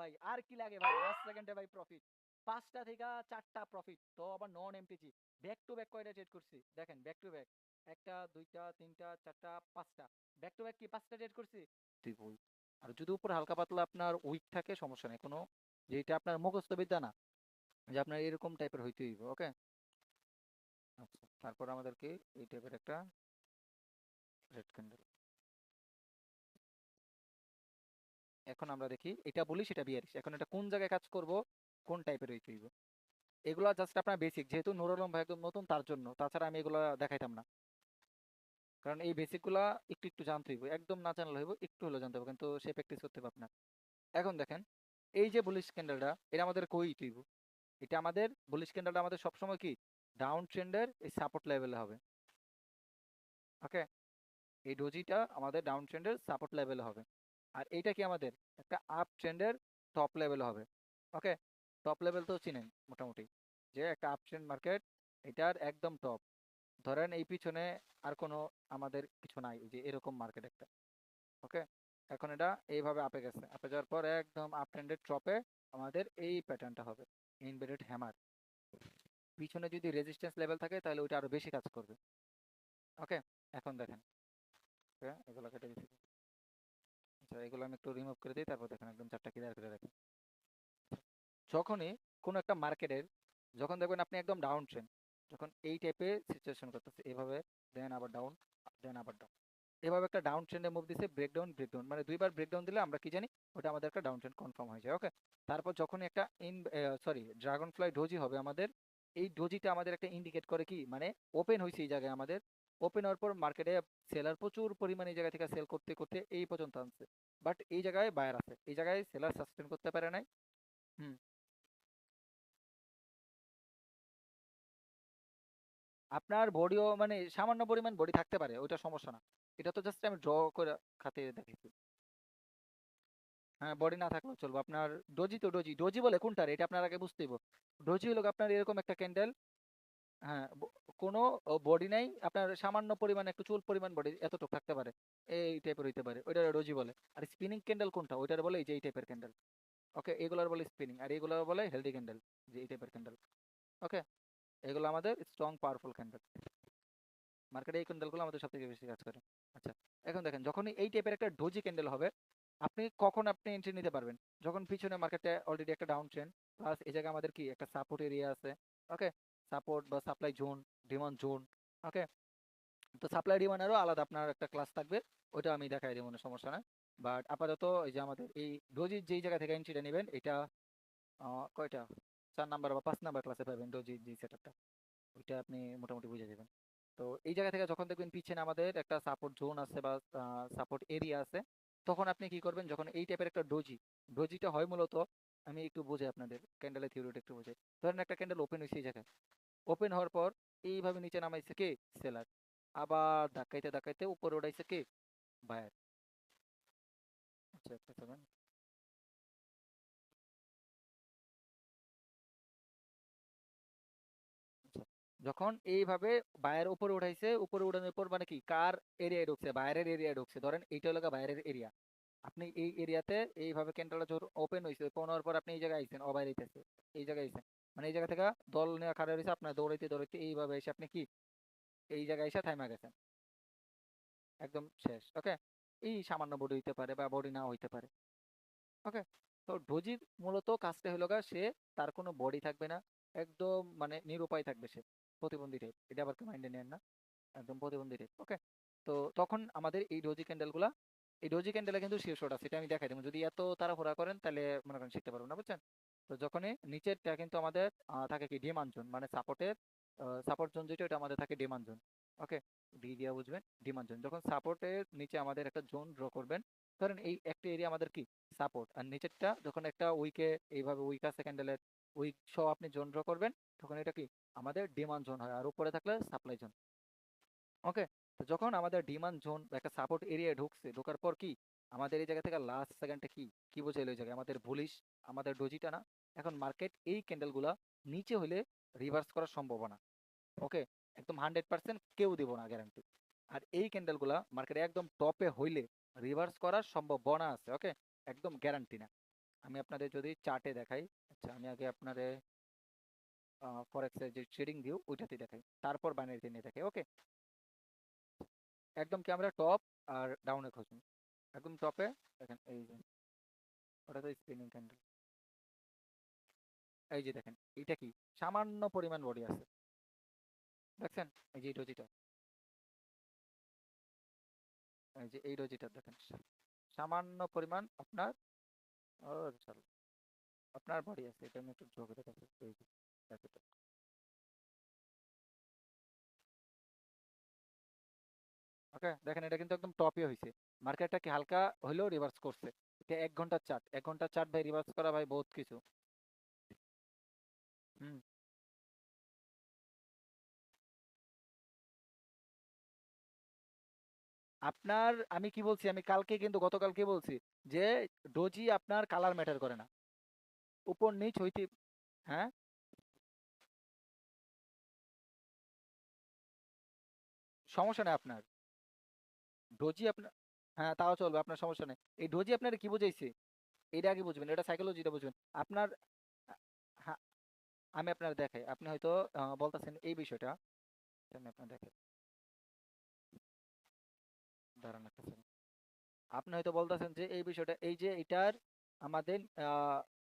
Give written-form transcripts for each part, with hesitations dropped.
ভাই, আর কি লাগে ভাই, লাস্ট সেকেন্ডে ভাই প্রফিট, 5টা থেকে 4টা প্রফিট, তো আবার নন এমটিজি। ব্যাক টু ব্যাক কয়টা ট্রেড করছি দেখেন, ব্যাক টু ব্যাক, একটা, দুইটা, তিনটা, চারটা, 5টা, ব্যাক টু ব্যাক কি 5টা ট্রেড করছি, তুই বল। আর যদি উপর হালকা পাতলা আপনার উইক থাকে সমস্যা নেই কোনো, যেটা আপনার মুখস্থ বিদ্যা না, যে আপনার এরকম টাইপের হইতে হইব, ওকে। আচ্ছা, তারপর আমাদেরকে এই টাইপের একটা রেড ক্যান্ডেল, এখন আমরা দেখি, এটা বলি সেটা বিয়ারিশ, এখন এটা কোন জায়গায় কাজ করব, কোন টাইপের হইতে হইব। এগুলা জাস্ট আপনার বেসিক, যেহেতু নুর আলম ভাই একদম নতুন তার জন্য, তাছাড়া আমি এগুলা দেখাইতাম না, কারণ এই বেসিক গুলা একটু একটু জানতে হইব, একদম না জানলে হইব, একটু হলেও জানতে হবে, কিন্তু সে প্র্যাকটিস করতে হবে আপনার। এখন দেখেন, এই যে বুলিশ ক্যান্ডেলটা, এটা আমাদের কই হইব, এটা আমাদের বুলিশ ক্যান্ডেলটা আমাদের সবসময় কি ডাউন ট্রেন্ডের এই সাপোর্ট লেভেলে হবে, ওকে। এই ডোজিটা আমাদের ডাউন ট্রেন্ডের সাপোর্ট লেভেলে হবে, আর এইটা কি আমাদের একটা আপ ট্রেন্ডের টপ লেভেলে হবে, ওকে। টপ লেভেল তো চিনেন মোটামুটি, যে একটা আপ ট্রেন্ড মার্কেট, এটার একদম টপ, ধরেন এই পিছনে আর কোনো আমাদের কিছু নাই, এই যে এরকম মার্কেট একটা, ওকে। এখন এটা এইভাবে আপে গেছে, আপে যাওয়ার পর একদম আপ ট্রেন্ডের টপে আমাদের এই প্যাটার্নটা হবে, ইনভার্টেড হ্যামার। পিছনে যদি রেজিস্ট্যান্স লেভেল থাকে তাহলে ওইটা আরো বেশি কাজ করবে, ওকে। এখন দেখেন, okay, এগুলো কেটে দিচ্ছি। আচ্ছা, এগুলো আমি একটু রিমুভ করে দিই, তারপর দেখেন একদম চারটা ক্লিয়ার করে রাখেন। যখনই কোনো একটা মার্কেটের, যখন দেখবেন আপনি একদম ডাউন ট্রেন্ড, যখন এই টাইপের সিচুয়েশন করতেছে এভাবে, দেন আবার ডাউন, দেন আবার ডাউন, এভাবে একটা ডাউন ট্রেন্ডে মুভ দিছে, ব্রেকডাউন ব্রেকডাউন, মানে দুইবার ব্রেকডাউন দিলে আমরা কি জানি, ওটা আমাদের একটা ডাউন ট্রেন্ড কনফার্ম হয়ে যায়, ওকে। তারপর যখনই একটা ড্রাগন ফ্লাই ডোজি হবে আমাদের, এই ডোজিটা আমাদের একটা ইন্ডিকেট করে কি, মানে ওপেন হয়েছে এই জায়গায় আমাদের, ওপেন হওয়ার পর মার্কেটে সেলার প্রচুর পরিমাণে এই জায়গা থেকে সেল করতে করতে এই পর্যন্ত আনছে, বাট এই জায়গায় বায়ার আছে, এই জায়গায় সেলার সাস্টেন করতে পারে নাই। হুম। আপনার বডিও মানে সামান্য পরিমাণ বডি থাকতে পারে, ওইটা সমস্যা না, এটা তো জাস্ট আমি ড্র করে খাতিরে দেখেছি। হ্যাঁ, বডি না থাকলেও চলবে আপনার। ডোজি তো ডোজি, ডোজি বলে কোনটার, এটা আপনার আগে বুঝতে হবে। ডোজি হলো আপনার এরকম একটা ক্যান্ডেল, হ্যাঁ, কোনো বডি নাই, আপনার সামান্য পরিমাণ একটু চুল পরিমাণ বডি এতটুকু থাকতে পারে, এই টাইপের হইতে পারে, ওইটা ডোজি বলে। আর স্পিনিং ক্যান্ডেল কোনটা, ওইটার বলে এই যে এই টাইপের ক্যান্ডেল, ওকে। এগুলার বলে স্পিনিং, আর এগুলার বলে হেলদি ক্যান্ডেল, যে এই টাইপের ক্যান্ডেল, ওকে। এগুলো আমাদের স্ট্রং পাওয়ারফুল ক্যান্ডেল, মার্কেটে এই ক্যান্ডেলগুলো আমাদের সবথেকে বেশি কাজ করে। আচ্ছা, এখন দেখেন, যখনই এই টাইপের একটা ডোজি ক্যান্ডেল হবে, আপনি কখন আপনি এন্ট্রি নিতে পারবেন, যখন পিছনে মার্কেটে অলরেডি একটা ডাউন ট্রেন্ড, প্লাস এই জায়গায় আমাদের কি একটা সাপোর্ট এরিয়া আছে, ওকে। সাপোর্ট বা সাপ্লাই জোন, ডিমান্ড জোন, ওকে। তো সাপ্লাই ডিমান্ডেরও আলাদা আপনার একটা ক্লাস থাকবে, ওইটা আমি দেখাই দেবো না, সমস্যা না। বাট আপাতত এই যে আমাদের এই ডোজির যেই জায়গা থেকে এন্ট্রিটা নেবেন, এটা কয়টা, 4 নাম্বার বা 5 নাম্বার ক্লাসে পাবেন ডোজির যে সেটআপটা, ওইটা আপনি মোটামুটি বুঝে যাবেন। তো এই জায়গা থেকে যখন দেখবেন পিছনে আমাদের একটা সাপোর্ট জোন আছে বা সাপোর্ট এরিয়া আছে, তখন আপনি কি করবেন, যখন এই টাইপের একটা ডোজি, ডোজিটা হয় মূলত, আমি একটু বুঝে আপনাদের ক্যান্ডেলের থিওরিটা একটু বুঝে, ধরেন একটা ক্যান্ডেল ওপেন হয়েছে এই জায়গায়, ওপেন হওয়ার পর এইভাবে নিচে নামাইছে কে, সেলার, আবার ধাক্কাইতে ধাক্কাইতে উপরে উঠাইছে কে, বায়ার। আচ্ছা, একটা সেকেন্ড। আচ্ছা, যখন এইভাবে বায়ের উপরে উঠাইছে, উপরে উঠানোর পর মানে কি কার এরিয়ায় ঢুকছে, বাইরের এরিয়ায় ঢুকছে, ধরেন এইটা হলো বাইরের এরিয়া, আপনি এই এরিয়াতে এইভাবে ক্যান্ডেলটা জোর ওপেন হয়েছে, ওপেন হওয়ার পর আপনি এই জায়গায় আইছেন, অবাই হইতেছে, এই জায়গায় আইছেন, মানে এই জায়গা থেকে দল নিয়ে খাড়া হয়েছে, আপনার দৌড়াইতে দৌড়াইতে এইভাবে এসে আপনি কি এই জায়গায় এসে থাইমা গেছেন, একদম শেষ, ওকে। এই সামান্য বডি হইতে পারে বা বডি নাও হইতে পারে, ওকে। তো ডোজির মূলত কাজটা হলো গা, সে তার কোনো বডি থাকবে না, একদম মানে নিরুপায় থাকবে সে, প্রতিবন্ধী টাইপ, এটা আবার মাইন্ডে নেন না, একদম প্রতিবন্ধী টাইপ, ওকে। তো তখন আমাদের এই ডোজি ক্যান্ডেল গুলা, এই ডোজি ক্যান্ডেলে কিন্তু শিওর আছে, এটা আমি দেখাই দেবো, যদি এত তাড়াহুড়া করেন তাহলে মনে করেন শিখতে পারবো না, বুঝছেন। তো যখনই নিচেরটা কিন্তু আমাদের থাকে কি ডিমান্ড জোন, মানে সাপোর্টের সাপোর্ট জোন যেটা, ওটা আমাদের থাকে ডিমান্ড জোন, ওকে। ডি দিয়া বুঝবেন, ডিমান্ড জোন, যখন সাপোর্টের নিচে আমাদের একটা জোন ড্র করবেন, ধরেন এই একটা এরিয়া আমাদের কি সাপোর্ট, আর নিচেরটা যখন একটা উইকে এইভাবে উইক আছে ক্যান্ডেলের, উইক সহ আপনি জোন ড্র করবেন, তখন এটা কি আমাদের ডিমান্ড জোন হয়, আর উপরে থাকলে সাপ্লাই জোন, ওকে। তো যখন আমাদের ডিমান্ড জোন বা একটা সাপোর্ট এরিয়া ঢুকছে, ঢোকার পর কি আমাদের এই জায়গা থেকে লাস্ট সেকেন্ডে কি কি বোঝাইলো এই জায়গায় আমাদের বুলিশ, আমাদের ডোজিটা না, এখন মার্কেট এই ক্যান্ডেলগুলা নিচে হলে রিভার্স করার সম্ভাবনা, ওকে, একদম 100% কেউ দিব না গ্যারান্টি। আর এই ক্যান্ডেলগুলা মার্কেটে একদম টপে হইলে রিভার্স করার সম্ভাবনা আছে, ওকে, একদম গ্যারান্টি না। আমি আপনাদের যদি চার্টে দেখাই, আচ্ছা আমি আগে আপনাদের ফরেক্সের যে ট্রেডিং ভিউ ওইটাতে দেখাই, তারপর বাইনারিতে নিয়ে দেখাই। ওকে, একদম ক্যামেরা টপ আর ডাউনে খুঁজুন। একদম টপে দেখেন, এই যে ওটা তো স্পিনিং ক্যান্ডেল। এই যে দেখেন, এটা কি সামান্য পরিমাণ বডি আছে, দেখছেন? এই যে এই ডোজিটা, এই যে এই ডোজিটা দেখেন, সামান্য পরিমাণ আপনার ও চলো আপনার বডি আছে। এটা আমি একটু যোগ দেখাচ্ছি, এই যে এতটা। ওকে দেখেন, এটা কিন্তু একদম টপই হয়েছে। মার্কেটটা কি হালকা হইলেও রিভার্স করছে। এটা 1 ঘন্টার চার্ট, 1 ঘন্টার চার্ট ভাই রিভার্স করা ভাই বহুত কিছু। হুম। আপনার আমি কি বলছি, আমি কালকে কিন্তু গতকালকে বলছি যে ডোজি আপনার কালার ম্যাটার করে না, উপর নিচ হইতে। হ্যাঁ, সমস্যা নেই আপনার। ডোজি আপনার, হ্যাঁ তাও চলবে, আপনার সমস্যা নেই। এই ডোজি আপনার কি বুঝাইছে এটা আগে বুঝবেন, এটা সাইকোলজিটা বুঝবেন আপনার। হ্যাঁ, আমি আপনার দেখাই, আপনি হয়তো বলতেছেন এই বিষয়টা, আমি আপনার দেখাই, দাঁড়ান একটা second। আপনি হয়তো বলতেছেন যে এই বিষয়টা, এই যে এটার আমাদের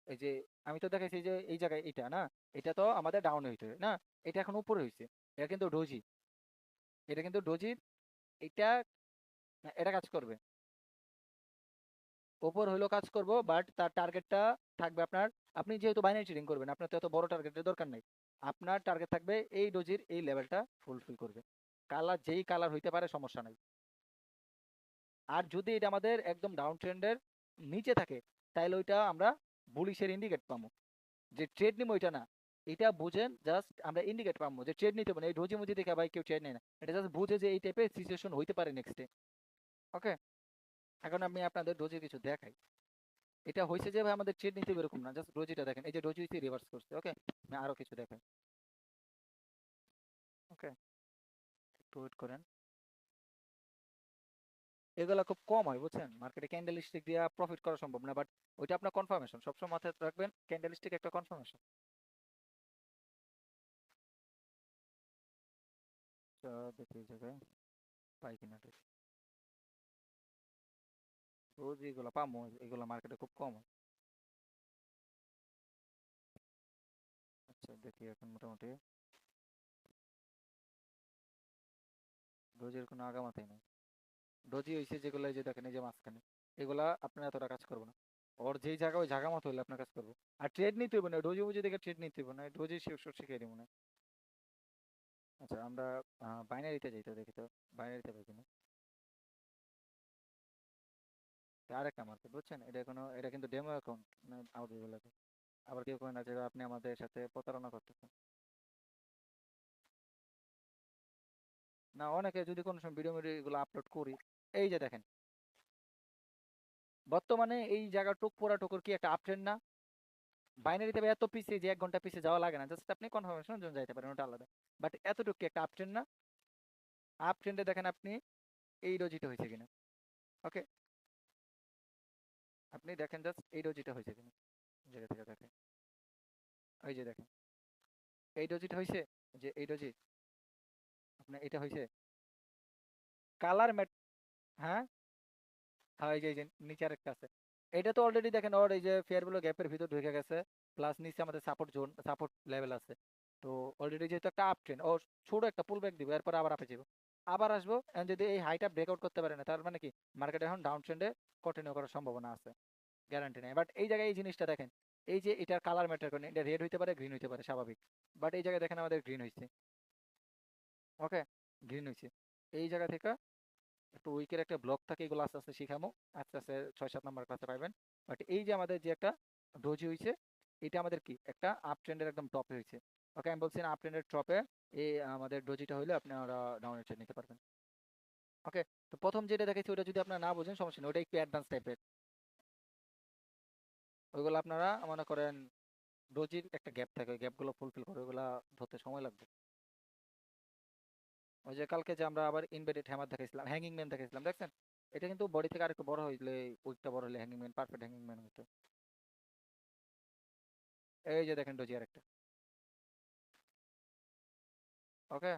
এই যে আমি তো দেখাইছি যে এই জায়গায় এটা না, এটা তো আমাদের ডাউন হইতে হবে না, এটা এখন উপরে হয়েছে। এটা কিন্তু ডোজি, এটা কিন্তু ডোজির, এটা এটা কাজ করবে, ওপর হইলেও কাজ করব, বাট তার টার্গেটটা থাকবে আপনার। আপনি যেহেতু বাইনারি ট্রেডিং করবেন, আপনার তো এত বড় টার্গেটের দরকার নাই। আপনার টার্গেট থাকবে এই ডোজির এই লেভেলটা ফুলফিল করবে। কালার যেই কালার হইতে পারে সমস্যা নাই। আর যদি এটা আমাদের একদম ডাউন ট্রেন্ডের নিচে থাকে, তাহলে ওইটা আমরা বুলিশের ইন্ডিকেট পাবো। যে ট্রেড নিবো ওইটা না, এটা বুঝেন জাস্ট আমরা ইন্ডিকেট পাবো যে ট্রেড নিতে পারে। এই ডোজি মুজি দেখে ভাই কেউ ট্রেড নেয় না, এটা জাস্ট বুঝে যে এই টাইপের সিচুয়েশন হইতে পারে নেক্সটে। ওকে, এখন আমি আপনাদের ডোজির কিছু দেখাই। এটা হয়েছে যে ভাই আমাদের ট্রেড নিতে হবে এরকম না, জাস্ট ডোজিটা দেখেন, এই যে ডোজি রিভার্স করছে। ওকে, আমি আরো কিছু দেখাই। ওকে, একটু ওয়েট করেন। এগুলা খুব কম হয় বুঝছেন, মার্কেটে ক্যান্ডেল স্টিক দিয়ে প্রফিট করা সম্ভব না, বাট ওইটা আপনার কনফার্মেশন সবসময় মাথায় রাখবেন, ক্যান্ডেল স্টিক একটা কনফার্মেশন। দেখি এই জায়গায় পাই কিনা এটা। রোজ এগুলো পাবো, এগুলো মার্কেটে খুব কম হয়। আচ্ছা দেখি এখন মোটামুটি রোজের কোনো আগামাথাই নেই। ডোজি হয়েছে যেগুলো, এই যে দেখেন এই যে মাঝখানে, এগুলা আপনার এতটা কাজ করবো না। ওর যেই জায়গা ওই জায়গা মতো হইলে আপনার কাজ করবো। আর ট্রেড নিতে হইব না, ডোজি বুঝি দেখে ট্রেড নিতে হইব না, ডোজি শিখিয়ে দিব না। আচ্ছা আমরা বাইনারিতে যাই তো, দেখি তো বাইনারিতে পাই কিনা। আরেকটা মার্কেট বুঝছেন, এটা কোনো, এটা কিন্তু ডেমো অ্যাকাউন্ট, আউট হয়ে লাগে। আবার কেউ করেন না যে আপনি আমাদের সাথে প্রতারণা করতেছেন। না, অনেকে যদি কোনো সময় ভিডিও মিডিও এগুলো আপলোড করি, এই যে দেখেন বর্তমানে এই জায়গা টুক পোড়া টুকুর কি একটা আপট্রেন্ড না? বাইনারিতে এত পিছিয়ে যে 1 ঘন্টা পিছিয়ে যাওয়া লাগে না, জাস্ট আপনি কনফার্মেশনের জন্য যাইতে পারেন, ওটা আলাদা। বাট এতটুকু কি একটা আপ ট্রেন্ড না? আপ ট্রেন্ডে দেখেন আপনি এই রোজিটা হয়েছে কিনা। ওকে, আপনি দেখেন জাস্ট এই রোজিটা হয়েছে কিনা, জায়গা থেকে দেখেন। ওই যে দেখেন এই রোজিটা হয়েছে, যে এই রোজি আপনার এটা হয়েছে কালার ম্যাট। হ্যাঁ, হ্যাঁ, এই যে নিচে আরেকটা আছে। এটা তো অলরেডি দেখেন ওর এই যে ফেয়ার ভ্যালু গ্যাপের ভিতর ঢুকে গেছে, প্লাস নিচে আমাদের সাপোর্ট জোন, সাপোর্ট লেভেল আছে। তো অলরেডি যেহেতু একটা আপ ট্রেন্ড, ও ছোট একটা পুল ব্যাক দিব, এরপর আবার আপে যাবো, আবার আসবো। and যদি এই হাইটা ব্রেকআউট করতে পারে না, তার মানে কি মার্কেট এখন ডাউন ট্রেন্ডে কন্টিনিউ করার সম্ভাবনা আছে, গ্যারান্টি নেই। বাট এই জায়গায় এই জিনিসটা দেখেন, এই যে এটার কালার ম্যাটার করে না, এটা রেড হইতে পারে, গ্রিন হইতে পারে, স্বাভাবিক। বাট এই জায়গায় দেখেন আমাদের গ্রিন হয়েছে। ওকে, গ্রিন হয়েছে। এই জায়গা থেকে একটু উইকের একটা ব্লক থাকে, এগুলো আস্তে আস্তে শিখামো, আস্তে আস্তে 6-7 নম্বর ক্লাসে পাইবেন। বাট এই যে আমাদের যে একটা ডোজি হয়েছে, এটা আমাদের কি একটা আপ ট্রেন্ডের একদম টপে হয়েছে। ওকে, আমি বলছি আপ ট্রেন্ডের টপে এই আমাদের ডোজিটা হইলে আপনারা ডাউনের ট্রেড নিতে পারবেন। ওকে, তো প্রথম যেটা দেখেছি ওটা যদি আপনারা না বোঝেন সমস্যা নেই, ওটা একটু অ্যাডভান্স টাইপের। ওইগুলো আপনারা মনে করেন ডোজির একটা গ্যাপ থাকে, ওই গ্যাপগুলো ফুলফিল করে ওইগুলা ধরতে সময় লাগবে। ওই যে কালকে যে আমরা আবার ইনভার্টেড হ্যামার দেখাইছিলাম, হ্যাঙ্গিং ম্যান দেখাইছিলাম, দেখছেন? এটা কিন্তু বডি থেকে আরেকটু বড় হইলে, উইকটা বড় হলে hanging man, perfect hanging man হতো। এই যে দেখেন ডোজি আরেকটা। ওকে,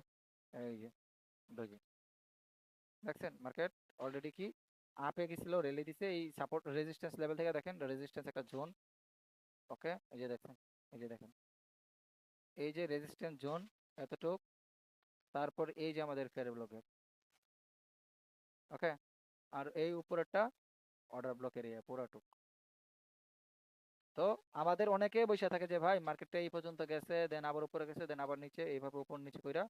এই যে ডোজি, দেখছেন মার্কেট অলরেডি কি আপে গেছিল, রেলি দিছে এই সাপোর্ট রেজিস্ট্যান্স লেভেল থেকে, দেখেন রেজিস্ট্যান্স একটা জোন। ওকে, এই যে দেখেন, এই যে দেখেন, এই যে রেজিস্ট্যান্স জোন এতটুক, তারপর এই যে আমাদের ফেয়ার ব্লকের। ওকে, আর এই উপরেরটা অর্ডার ব্লক এরিয়া পুরাটুক। তো আমাদের অনেকে বসে থাকে যে ভাই মার্কেটটা এই পর্যন্ত গেছে, দেন আবার উপরে গেছে, দেন আবার নিচে, এইভাবে উপর নিচে কইরা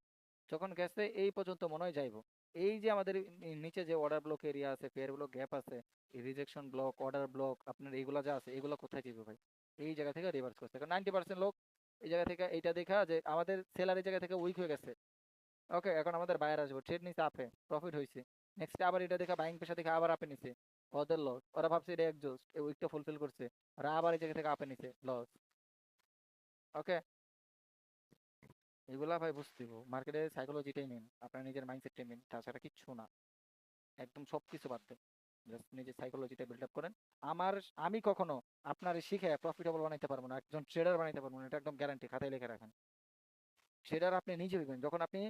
যখন গেছে এই পর্যন্ত মনে হয় যাইবো, এই যে আমাদের নিচে যে অর্ডার ব্লক এরিয়া আছে, ফেয়ার ব্লক গ্যাপ আছে, রিজেকশন ব্লক, অর্ডার ব্লক, আপনার এইগুলা যা আছে এগুলো কোথায় যাবে ভাই? এই জায়গা থেকে রিভার্স করছে, কারণ 90% লোক এই জায়গা থেকে এইটা দেখা যে আমাদের সেলার এই জায়গা থেকে উইক হয়ে গেছে। ওকে, এখন আমাদের বায়ার আসবে, ট্রেড নিচে আপে, প্রফিট হয়েছে, নেক্সট আবার এটা দেখা বাইং পেশা দেখে আবার আপে নিছে, ওদের লস, ওরা ভাবছে এটা একজস্ট এই উইকটা ফুলফিল করছে, ওরা আবার এই জায়গা থেকে আপে নিছে, লস। ওকে, এগুলা ভাই বুঝতে হবে, মার্কেটের সাইকোলজিটাই মেন, আপনার নিজের মাইন্ডসেটটাই মেন, তাছাড়া কিচ্ছু না। একদম সবকিছু বাদ দেন, জাস্ট নিজের সাইকোলজিটা বিল্ড আপ করেন। আমার আমি কখনো আপনার শিখে প্রফিটেবল বানাইতে পারবো না, একজন ট্রেডার বানাইতে পারবো না, এটা একদম গ্যারান্টি, খাতায় লিখে রাখেন। ট্রেডার আপনি নিজে হইবেন যখন আপনি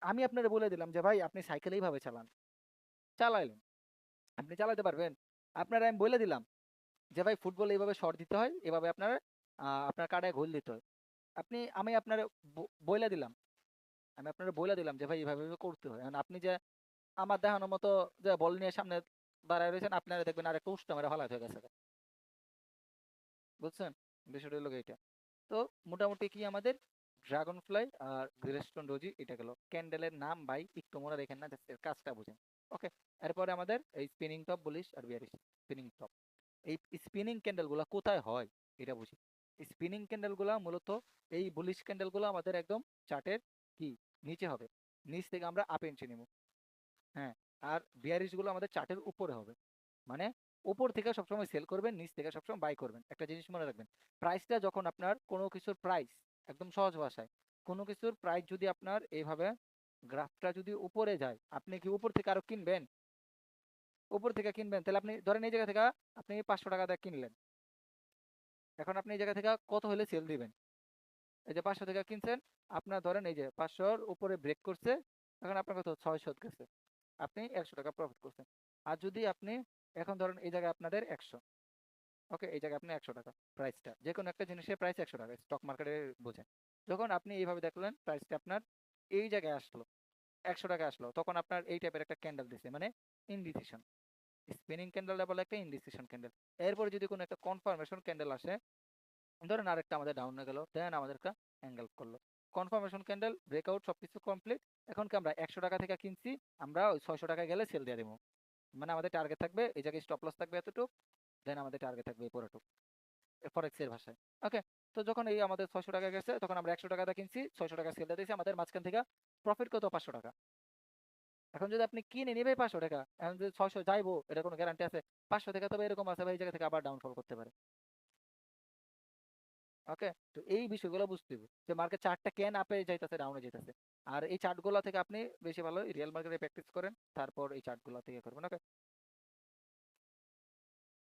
আমি আপনারে বলে দিলাম যে ভাই আপনি সাইকেল এইভাবে চালান, চালাইলেন, আপনি চালাতে পারবেন। আপনারা আমি বলে দিলাম যে ভাই ফুটবল এইভাবে শট দিতে হয়, এভাবে আপনার আপনার কাটায় গোল দিতে হয়, আমি আপনার বইলা দিলাম, আমি আপনার বইলা দিলাম যে ভাই এইভাবে এইভাবে করতে হয়। এখন আপনি যে আমার দেখানোর মতো যে বল নিয়ে সামনে দাঁড়ায় রয়েছেন, আপনারা দেখবেন আর একটা উষ্টা মেরে হলাত হয়ে গেছে, বুঝছেন? বিষয়টা হলো এইটা। তো মোটামুটি কি আমাদের ড্রাগন ফ্লাই আর গ্রেস্টন রোজি এটা গেল ক্যান্ডেলের নাম, ভাই একটু মনে রেখেন না, জাস্ট এর কাজটা বুঝেন। ওকে, এরপরে আমাদের এই স্পিনিং টপ বলিস আর বিয়ারিশ। স্পিনিং টপ, এই স্পিনিং ক্যান্ডেল গুলা কোথায় হয় এটা বুঝি। স্পিনিং ক্যান্ডেল গুলা মূলত এই বুলিশ ক্যান্ডেল গুলো আমাদের একদম চার্টের কি নিচে হবে, নিচ থেকে আমরা আপ এন্ট্রি নিব। হ্যাঁ, আর বিয়ারিশ গুলো আমাদের চার্টের উপরে হবে, মানে উপর থেকে সবসময় সেল করবেন, নিচ থেকে সবসময় বাই করবেন। একটা জিনিস মনে রাখবেন, প্রাইসটা যখন আপনার কোনো কিছুর প্রাইস, একদম সহজ ভাষায়, কোনো কিছুর প্রাইস যদি আপনার এইভাবে গ্রাফটা যদি উপরে যায়, আপনি কি উপর থেকে আরো কিনবেন? উপর থেকে কিনবেন, তাহলে আপনি ধরেন এই জায়গা থেকে আপনি 500 টাকা দিয়ে কিনলেন, এখন আপনি এই জায়গা থেকে কত হলে সেল দিবেন? এই যে 500 টাকা কিনছেন, আপনার ধরেন এই যে 500-র উপরে ব্রেক করছে, এখন আপনার কত 600 গেছে, আপনি 100 টাকা প্রফিট করছেন। আর যদি আপনি এখন ধরেন এই জায়গায় আপনাদের 100, ওকে, এই জায়গায় আপনি 100 টাকা প্রাইসটা, যে কোনো একটা জিনিসের প্রাইস 100 টাকা, স্টক মার্কেটে বোঝেন। যখন আপনি এইভাবে দেখলেন প্রাইসটা আপনার এই জায়গায় আসলো, 100 টাকা আসলো, তখন আপনার এই টাইপের একটা ক্যান্ডেল দিছে, মানে ইনডিসিশন। স্পিনিং ক্যান্ডেলটা বলে একটা ইনডিসিশন ক্যান্ডেল। এরপরে যদি কোনো একটা কনফার্মেশন ক্যান্ডেল আসে, ধরেন আরেকটা আমাদের ডাউনে গেল, দেন আমাদের একটা অ্যাঙ্গেল করলো, কনফার্মেশন ক্যান্ডেল, ব্রেকআউট, সবকিছু কমপ্লিট। এখন কি আমরা 100 টাকা থেকে কিনছি, আমরা ওই 600 টাকা গেলে সেল দিয়ে দেবো, মানে আমাদের টার্গেট থাকবে এই জায়গায়, স্টপ লস থাকবে এতটুক, দেন আমাদের টার্গেট থাকবে এই পুরোটুক, ফরেক্স এর ভাষায়। ওকে, তো যখন এই আমাদের 600 টাকা গেছে, তখন আমরা 100 টাকা কিনছি, 600 টাকা সেল দিয়ে দিয়েছি, আমাদের মাঝখান থেকে প্রফিট কত 500 টাকা। এখন যদি আপনি কিনে নিবে 500 টাকা, এখন যদি 600 যাইবো এটা কোনো গ্যারান্টি আছে? 500 টাকা তবে এরকম আছে ভাই, এই জায়গা থেকে আবার ডাউনফল করতে পারে। ওকে, তো এই বিষয়গুলো বুঝতে হবে যে মার্কেট চার্টটা কেন আপে যাইতেছে, ডাউনে যাইতেছে। আর এই চার্টগুলো থেকে আপনি বেশি ভালো রিয়েল মার্কেটে প্র্যাকটিস করেন, তারপর এই চার্টগুলো থেকে করবেন। ওকে,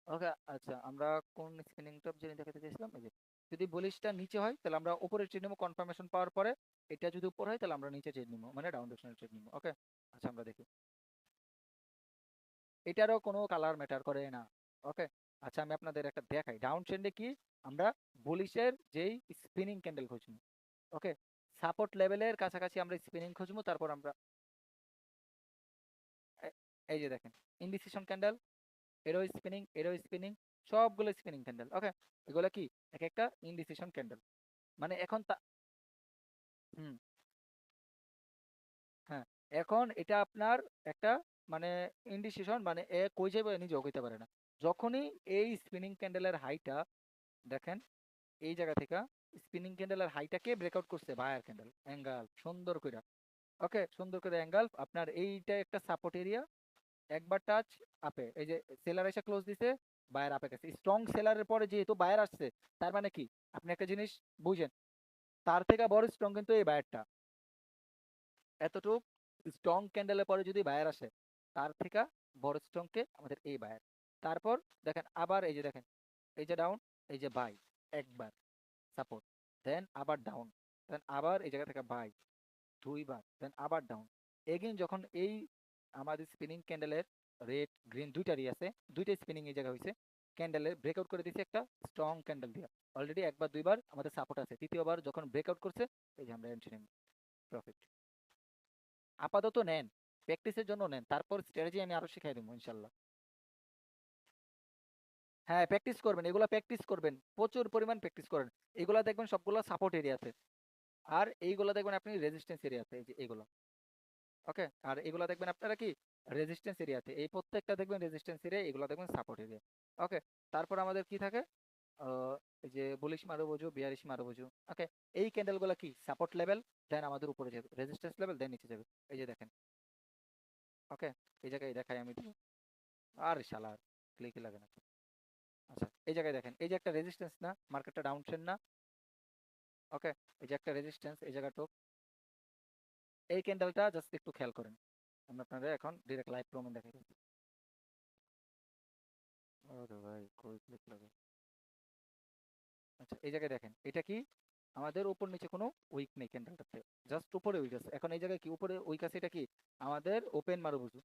ওকে, আচ্ছা আমরা কোন স্পিনিং টপ যিনি দেখাতে চাইছিলাম, এই যে যদি বলিসটা নিচে হয় তাহলে আমরা উপরে ট্রেড নিবো, কনফার্মেশন পাওয়ার পরে। এটা যদি উপর হয় তাহলে আমরা নিচে ট্রেড নিবো, মানে ডাউন ডিরেকশনাল ট্রেড নিবো। ওকে, আচ্ছা আমরা দেখি, এটারও কোনো কালার ম্যাটার করে না। ওকে, আচ্ছা আমি আপনাদের একটা দেখাই ডাউন ট্রেন্ডে কি আমরা বুলিশের যেই স্পিনিং ক্যান্ডেল খুঁজবো। ওকে, সাপোর্ট লেভেলের কাছাকাছি আমরা স্পিনিং খুঁজবো, তারপর আমরা এই যে দেখেন ইনডিসিশন ক্যান্ডেল, এরো স্পিনিং, এরো স্পিনিং, সবগুলো স্পিনিং ক্যান্ডেল। ওকে, এগুলো কি এক একটা ইনডিসিশন ক্যান্ডেল, মানে এখন হুম, হ্যাঁ, এখন এটা আপনার একটা মানে ইনডিসিশন, মানে এ কই যাবে নিজেও কইতে পারে না। যখনই এই স্পিনিং ক্যান্ডেলের হাইটা দেখেন, এই জায়গা থেকে স্পিনিং ক্যান্ডেলের হাইটাকে ব্রেকআউট করছে বায়ার ক্যান্ডেল অ্যাঙ্গেল সুন্দর করে। ওকে, সুন্দর করে অ্যাঙ্গেল, আপনার এইটা একটা সাপোর্ট এরিয়া, একবার টাচ আপে, এই যে সেলার এসে ক্লোজ দিছে, বায়ার আপে গেছে, স্ট্রং সেলারের পরে যেহেতু বায়ার আসছে, তার মানে কি আপনি একটা জিনিস বুঝেন, তার থেকে বড় স্ট্রং কিন্তু এই বায়ারটা, এতটুক স্ট্রং ক্যান্ডেলের পরে যদি বায়ার আসে, তার থেকে বড় স্ট্রং কে আমাদের এই বায়ার। তারপর দেখেন আবার এই যে দেখেন, এই যে ডাউন, এই যে বাই একবার, সাপোর্ট, দেন আবার ডাউন, দেন আবার এই জায়গা থেকে বাই দুইবার, দেন আবার ডাউন। এগেইন যখন এই আমাদের স্পিনিং ক্যান্ডেলের রেড গ্রিন দুইটারই আছে, দুইটাই স্পিনিং এই জায়গা হয়েছে, ক্যান্ডেলের ব্রেকআউট করে দিয়েছে একটা স্ট্রং ক্যান্ডেল দিয়ে। অলরেডি একবার দুইবার আমাদের সাপোর্ট আছে, তৃতীয়বার যখন ব্রেকআউট করছে এই যে আমরা এন্ট্রি নেব প্রফিট। আপাতত নেন, প্র্যাকটিসের জন্য নেন, তারপর স্ট্র্যাটেজি আমি আরো শিখাই দেবো ইনশাল্লাহ। হ্যাঁ প্র্যাকটিস করবেন, এগুলো প্র্যাকটিস করবেন, প্রচুর পরিমাণ প্র্যাকটিস করেন। এগুলা দেখবেন সবগুলো সাপোর্ট এরিয়াতে, আর এইগুলো দেখবেন আপনি রেজিস্ট্যান্স এরিয়াতে, এই যে এগুলো। ওকে, আর এগুলো দেখবেন আপনারা কি রেজিস্ট্যান্স এরিয়াতে, এই প্রত্যেকটা দেখবেন রেজিস্ট্যান্স এরিয়া, এগুলো দেখবেন সাপোর্ট এরিয়া। ওকে, তারপর আমাদের কি থাকে, এই যে বুলিশ মারো বুঝো, বিয়ারিশ মারো বুঝো। ওকে, এই ক্যান্ডেলগুলো কি সাপোর্ট লেভেল, দেন আমাদের উপরে যাবে রেজিস্ট্যান্স লেভেল, দেন নিচে যাবে। এই যে দেখেন। ওকে, এই জায়গায় দেখাই আমি তো, আর শালা ক্লিকই লাগে না। আচ্ছা এই জায়গায় দেখেন, এই যে একটা রেজিস্ট্যান্স না, মার্কেটটা ডাউন ট্রেন্ড না। ওকে, এই যে একটা রেজিস্ট্যান্স এই জায়গাটা, এই ক্যান্ডেলটা জাস্ট একটু খেয়াল করেন। আমি আপনাদের এখন ডিরেক্ট লাইভ প্রমাণ দেখাই দিচ্ছি। আরে ভাই কই ক্লিক লাগে। আচ্ছা এই জায়গায় দেখেন, এটা কি আমাদের উপর নিচে কোনো উইক নেই ক্যান্ডেলটাতে, জাস্ট উপরে উইক আছে। এখন এই জায়গায় কি উপরে উইক আছে, এটা কি আমাদের ওপেন মারুবুজু,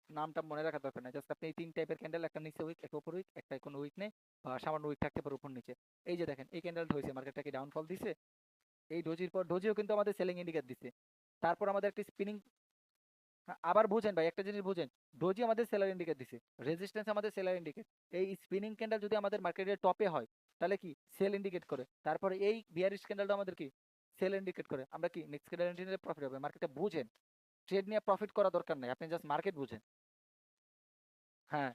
নামটা মনে রাখার দরকার নাই, জাস্ট আপনি এই তিন টাইপের ক্যান্ডেল, একটা নিচে উইক, একটা উপর উইক, একটা কোনো উইক নেই বা সামান্য উইক থাকতে পারে উপর নিচে। এই যে দেখেন এই ক্যান্ডেলটা হয়েছে, মার্কেটটা কি ডাউনফল দিছে, এই ডোজির পর ডোজিও কিন্তু আমাদের সেলিং ইন্ডিকেট দিছে। তারপর আমাদের একটা স্পিনিং, আবার বুঝেন ভাই একটা জিনিস বুঝেন, ডোজি আমাদের সেলার ইন্ডিকেট দিছে, রেজিস্ট্যান্স আমাদের সেলার ইন্ডিকেট। এই স্পিনিং ক্যান্ডেল যদি আমাদের মার্কেটের টপে হয় তাহলে কি সেল ইন্ডিকেট করে, তারপরে এই বিয়ারিশ ক্যান্ডেলটা আমাদের কি সেল ইন্ডিকেট করে। আমরা কি নেক্সট ক্যান্ডেল নিলে প্রফিট হবে, মার্কেটে বুঝেন, ট্রেড নিয়ে প্রফিট করা দরকার নাই, আপনি জাস্ট মার্কেট বুঝেন। হ্যাঁ,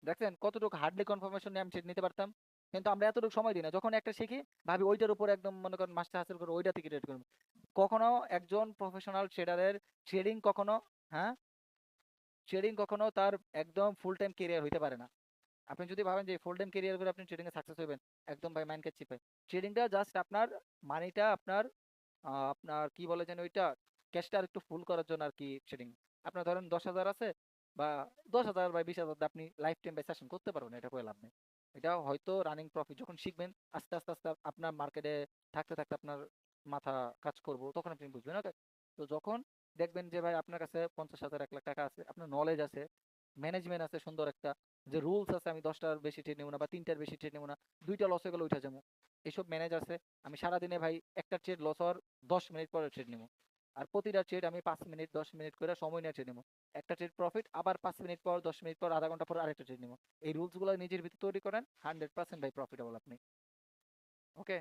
দেখছেন কতটুকু হার্ডলি কনফার্মেশন নিয়ে আমি ট্রেড নিতে পারতাম, কিন্তু আমরা এতটুকু সময় দিই না। যখন একটা শিখি ভাবি ওইটার উপর একদম মনে করেন মাস্টার হাসিল করে ওইটা থেকে ট্রেড করবো। কখনো একজন প্রফেশনাল ট্রেডারের ট্রেডিং কখনো, হ্যাঁ, ট্রেডিং কখনো তার একদম ফুল টাইম কেরিয়ার হইতে পারে না। আপনি যদি ভাবেন যে ফুল টাইম কেরিয়ার করে আপনি ট্রেডিং এ সাকসেস হবেন, একদম ভাই মাইন্ড কাচ্ছি ভাই। ট্রেডিংটা জাস্ট আপনার মানিটা আপনার আপনার কি বলে যেন ওইটা, ক্যাশটা আর একটু ফুল করার জন্য আর কি ট্রেডিং। আপনার ধরেন 10,000 আছে, বা 10,000 বা 20,000 আপনি লাইফ টাইম বাই সেশন করতে পারবেন, এটা করে লাভ নেই। এটা হয়তো রানিং প্রফিট যখন শিখবেন, আস্তে আস্তে আস্তে আপনার মার্কেটে থাকতে থাকতে আপনার মাথা কাজ করবো, তখন আপনি বুঝবেন। ওকে, তো যখন দেখবেন যে ভাই আপনার কাছে 50,000 1 লাখ টাকা আছে, আপনার নলেজ আছে, ম্যানেজমেন্ট আছে সুন্দর একটা, যে রুলস আছে আমি 10টার বেশি ট্রেড নেবো না বা 3টার বেশি ট্রেড নেবো না, 2টা লস হয়ে গেলে উঠে যাবো, এইসব ম্যানেজ আছে। আমি সারাদিনে ভাই একটা ট্রেড লস হওয়ার 10 মিনিট পরে ট্রেড নেবো, আর প্রতিটা ট্রেড আমি 5 মিনিট 10 মিনিট করে সময় নিয়ে ট্রেড নেবো। একটা ট্রেড প্রফিট, আবার 5 মিনিট পর 10 মিনিট পর আধা ঘন্টা পর আরেকটা ট্রেড নেবো। এই রুলস গুলো নিজের ভিতরে তৈরি করেন, 100% ভাই প্রফিটেবল আপনি। ওকে,